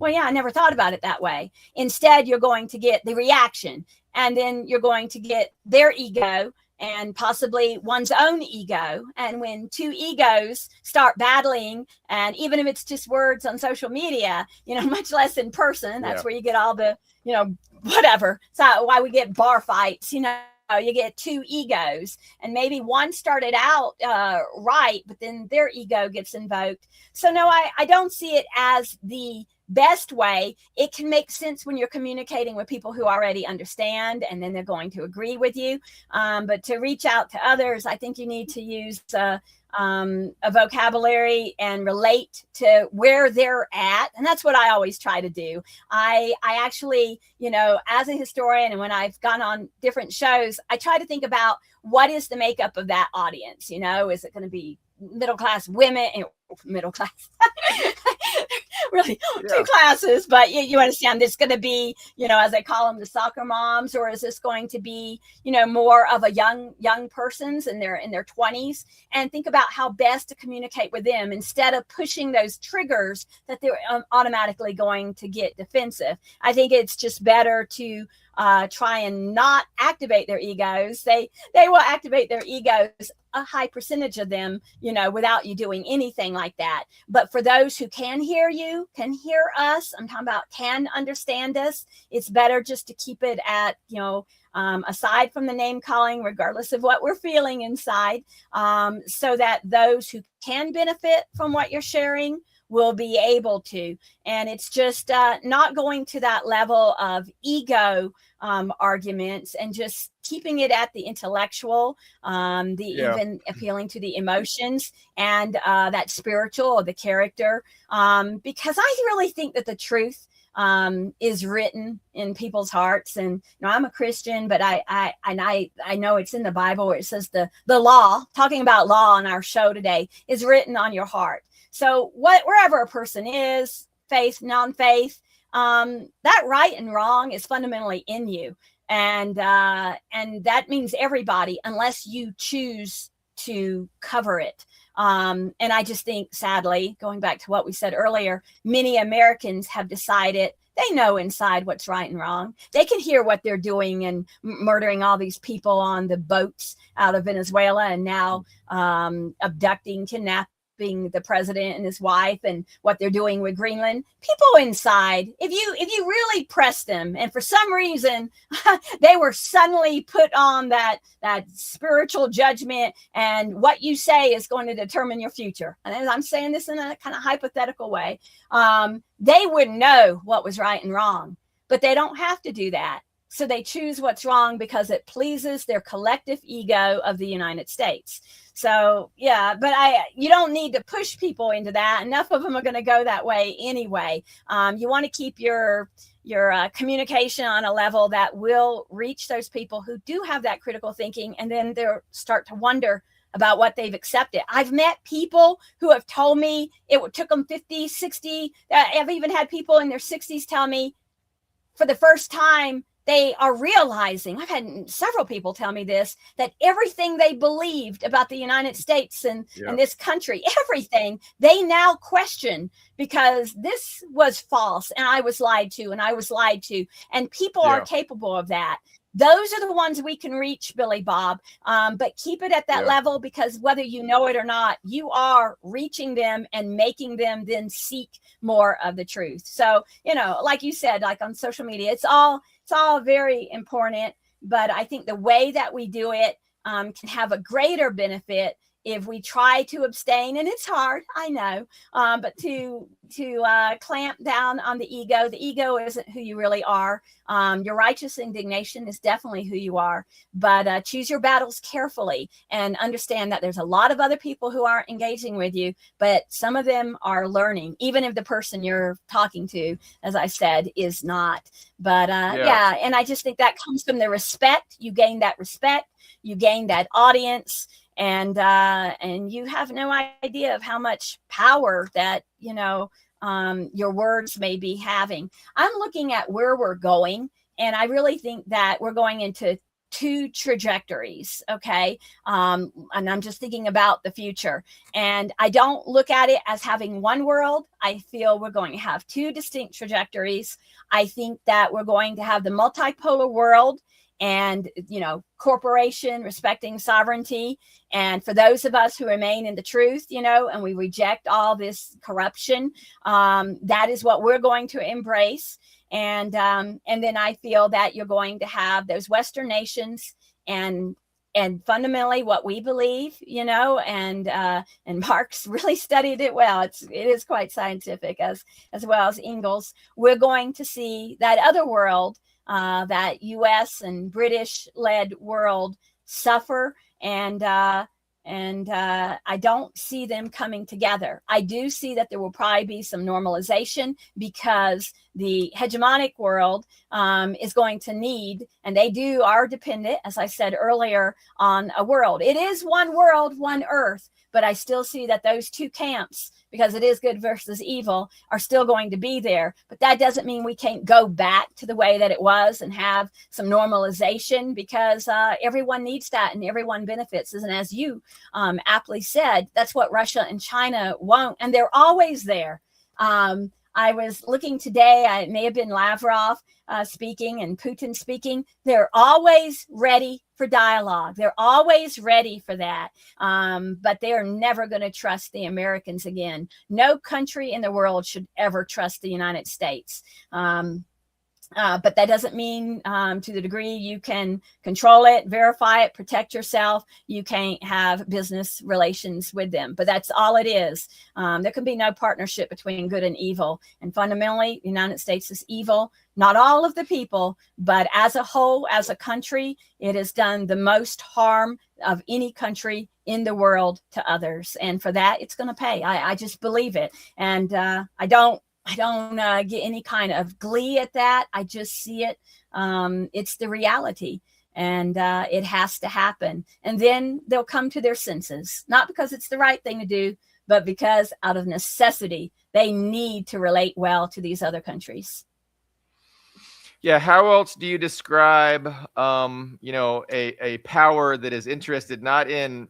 well, yeah, I never thought about it that way. Instead, you're going to get the reaction, and then you're going to get their ego, and possibly one's own ego. And when two egos start battling, and even if it's just words on social media, much less in person, that's where you get all the, whatever. So why we get bar fights, you get two egos, and maybe one started out right, but then their ego gets invoked. So no, I don't see it as the best way. It can make sense when you're communicating with people who already understand, and then they're going to agree with you. But to reach out to others, I think you need to use a vocabulary and relate to where they're at. And that's what I always try to do. I actually, as a historian, and when I've gone on different shows, I try to think about what is the makeup of that audience. Is it going to be middle-class women, middle class, really two classes, but you understand, it's going to be, as they call them, the soccer moms, or is this going to be, more of a young persons in their 20s, and think about how best to communicate with them instead of pushing those triggers that they're automatically going to get defensive. I think it's just better to try and not activate their egos. They will activate their egos, a high percentage of them, without you doing anything like that. But for those who can hear you, can hear us, I'm talking about can understand us, it's better just to keep it at, aside from the name calling, regardless of what we're feeling inside, so that those who can benefit from what you're sharing will be able to. And it's just not going to that level of ego arguments, and just keeping it at the intellectual, even appealing to the emotions, and that spiritual, or the character, because I really think that the truth is written in people's hearts. And I'm a Christian, but I know it's in the Bible where it says the law, talking about law on our show today, is written on your heart. So wherever a person is, faith, non-faith, that right and wrong is fundamentally in you. And that means everybody, unless you choose to cover it. And I just think, sadly, going back to what we said earlier, many Americans have decided they know inside what's right and wrong. They can hear what they're doing and murdering all these people on the boats out of Venezuela, and now abducting, kidnapping the president and his wife, and what they're doing with Greenland. People inside, if you really press them, and for some reason they were suddenly put on that spiritual judgment, and what you say is going to determine your future. And I'm saying this in a kind of hypothetical way. They would know what was right and wrong, but they don't have to do that. So they choose what's wrong because it pleases their collective ego of the United States. So yeah, but you don't need to push people into that. Enough of them are going to go that way anyway. You want to keep your communication on a level that will reach those people who do have that critical thinking, and then they'll start to wonder about what they've accepted. I've met people who have told me it took them 50, 60. I've even had people in their 60s tell me for the first time they are realizing, I've had several people tell me this, that everything they believed about the United States and this country, everything, they now question because this was false and I was lied to and I was lied to. And people are capable of that. Those are the ones we can reach, Billy Bob. But keep it at that level, because whether you know it or not, you are reaching them and making them then seek more of the truth. So, like you said, like on social media, it's all very important. But I think the way that we do it can have a greater benefit if we try to abstain, and it's hard, I know, but to clamp down on the ego. The ego isn't who you really are. Your righteous indignation is definitely who you are, but choose your battles carefully and understand that there's a lot of other people who aren't engaging with you, but some of them are learning, even if the person you're talking to, as I said, is not. But and I just think that comes from the respect. You gain that respect, you gain that audience, and you have no idea of how much power that your words may be having. I'm looking at where we're going, and I really think that we're going into two trajectories. Okay. And I'm just thinking about the future, and I don't look at it as having one world. I feel we're going to have two distinct trajectories. I think that we're going to have the multipolar world, and corporation respecting sovereignty. And for those of us who remain in the truth, and we reject all this corruption, that is what we're going to embrace. And then I feel that you're going to have those Western nations and fundamentally what we believe, and Marx really studied it well. It is quite scientific, as well as Engels. We're going to see that other world, that U.S. and British-led world, suffer, and I don't see them coming together. I do see that there will probably be some normalization, because the hegemonic world is going to need, and they are dependent, as I said earlier, on a world. It is one world, one earth, but I still see that those two camps, because it is good versus evil, are still going to be there. But that doesn't mean we can't go back to the way that it was and have some normalization, because everyone needs that and everyone benefits. And as you aptly said, that's what Russia and China won't. And they're always there. I was looking today, it may have been Lavrov speaking and Putin speaking. They're always ready for dialogue. They're always ready for that. But they are never going to trust the Americans again. No country in the world should ever trust the United States. But that doesn't mean to the degree you can control it, verify it, protect yourself, you can't have business relations with them. But that's all it is. There can be no partnership between good and evil. And fundamentally, the United States is evil. Not all of the people, but as a whole, as a country, it has done the most harm of any country in the world to others. And for that, it's going to pay. I just believe it. And I don't get any kind of glee at that. I just see it. It's the reality, and it has to happen. And then they'll come to their senses, not because it's the right thing to do, but because out of necessity, they need to relate well to these other countries.
Yeah. How else do you describe, a power that is interested not in,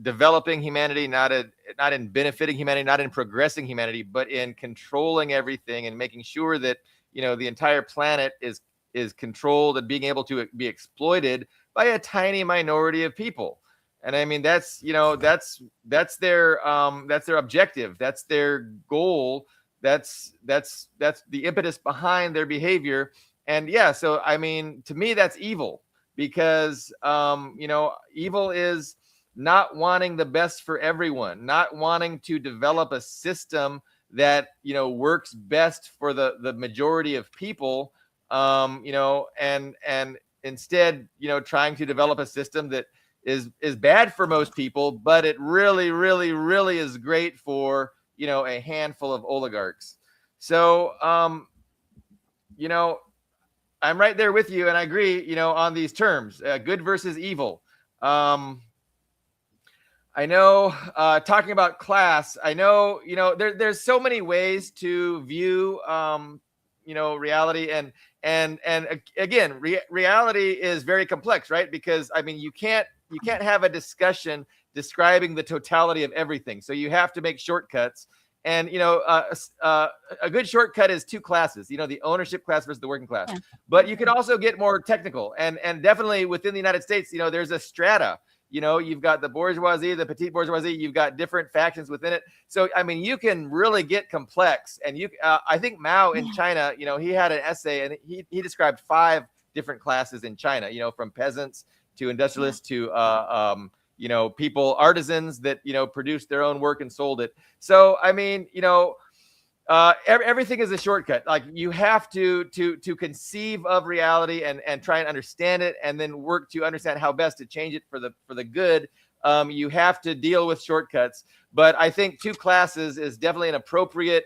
developing humanity, not in benefiting humanity, not in progressing humanity, but in controlling everything and making sure that, the entire planet is controlled and being able to be exploited by a tiny minority of people? And I mean, that's their objective. That's their goal. That's the impetus behind their behavior. And yeah, so I mean, to me, that's evil, because evil is not wanting the best for everyone, not wanting to develop a system that works best for the majority of people. and instead, trying to develop a system that is bad for most people, but it really, really, really is great for, a handful of oligarchs. So, I'm right there with you, and I agree, on these terms, good versus evil. I know, talking about class, I know, there's so many ways to view, reality, and again, reality is very complex, right? Because I mean, you can't have a discussion describing the totality of everything. So you have to make shortcuts. And a good shortcut is two classes. The ownership class versus the working class.
Yeah.
But you can also get more technical, and definitely within the United States, there's a strata. You've got the bourgeoisie, the petite bourgeoisie. You've got different factions within it. So I mean, you can really get complex. And I think Mao in China, he had an essay, and he described 5 different classes in China. From peasants to industrialists to people, artisans that produced their own work and sold it. So I mean, everything is a shortcut. Like, you have to conceive of reality and try and understand it, and then work to understand how best to change it for the good. You have to deal with shortcuts, but I think 2 classes is definitely an appropriate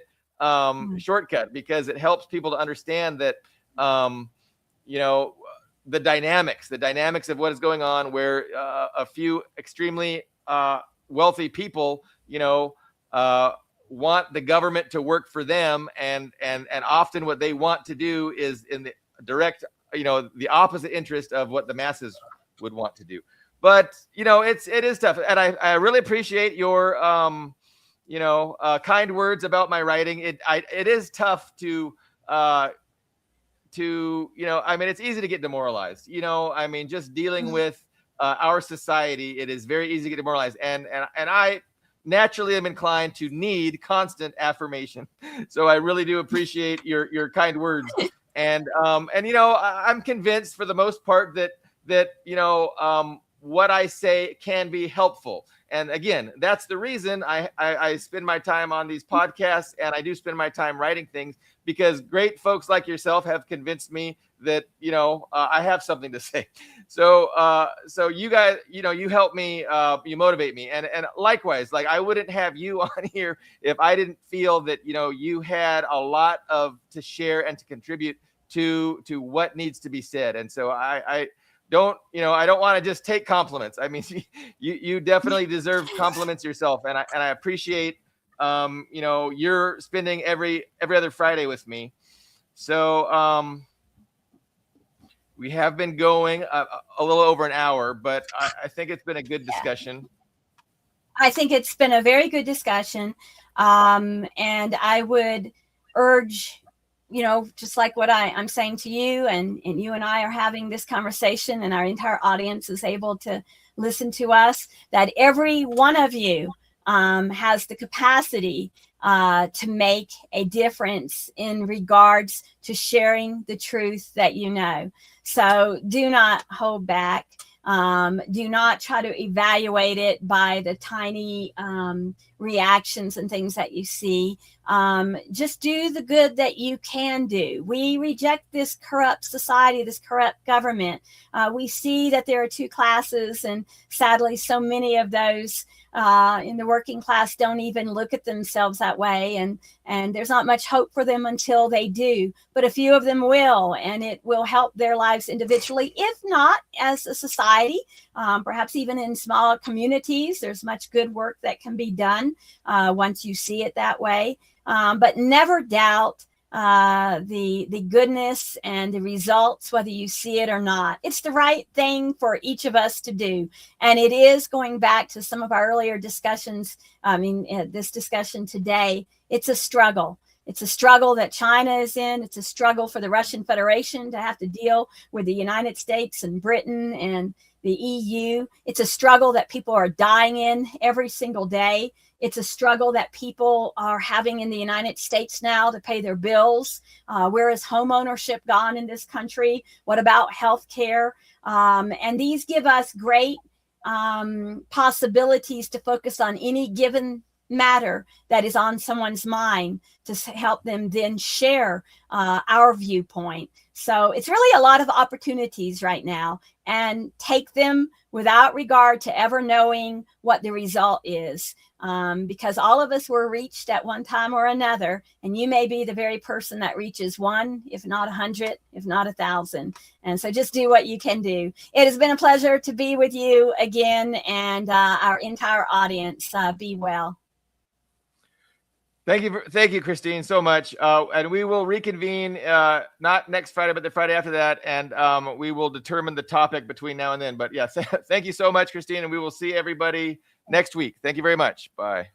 shortcut, because it helps people to understand that the dynamics of what is going on, where a few extremely wealthy people want the government to work for them, and often what they want to do is in the direct, the opposite interest of what the masses would want to do. But it is tough, and I really appreciate your kind words about my writing. It is tough to I mean, it's easy to get demoralized. I mean, just dealing with our society, it is very easy to get demoralized, and I naturally am inclined to need constant affirmation. So I really do appreciate your kind words. And I'm convinced for the most part that what I say can be helpful. And again, that's the reason I spend my time on these podcasts, and I do spend my time writing things, because great folks like yourself have convinced me that I have something to say. So you guys, you help me, you motivate me, and likewise, like, I wouldn't have you on here if I didn't feel that you had a lot to share and to contribute to what needs to be said. And so I don't want to just take compliments. I mean, you definitely deserve compliments yourself, and I appreciate you're spending every other Friday with me. So we have been going a little over an hour, but I think it's been a good discussion.
I think it's been a very good discussion. And I would urge, just like what I'm saying to you, and you and I are having this conversation, and our entire audience is able to listen to us, that every one of you has the capacity to make a difference in regards to sharing the truth that you know. So do not hold back. Do not try to evaluate it by the tiny reactions and things that you see. Just do the good that you can do. We reject this corrupt society, this corrupt government. We see that there are 2 classes, and sadly, so many of those in the working class don't even look at themselves that way, and there's not much hope for them until they do. But a few of them will, and it will help their lives individually, if not as a society. Perhaps even in small communities, there's much good work that can be done once you see it that way. But never doubt the goodness and the results, whether you see it or not. It's the right thing for each of us to do. And it is, going back to some of our earlier discussions, this discussion today, it's a struggle. It's a struggle that China is in. It's a struggle for the Russian Federation to have to deal with the United States and Britain and the EU. It's a struggle that people are dying in every single day. It's a struggle that people are having in the United States now to pay their bills. Where is home ownership gone in this country? What about health care? And these give us great possibilities to focus on any given matter that is on someone's mind to help them then share our viewpoint. So it's really a lot of opportunities right now, and take them without regard to ever knowing what the result is. Because all of us were reached at one time or another, and you may be the very person that reaches one, if not 100, if not 1,000. And so just do what you can do. It has been a pleasure to be with you again, and our entire audience. Be well.
Thank you, Christine, so much. And we will reconvene not next Friday, but the Friday after that, and we will determine the topic between now and then. But yes, thank you so much, Christine, and we will see everybody next week. Thank you very much. Bye.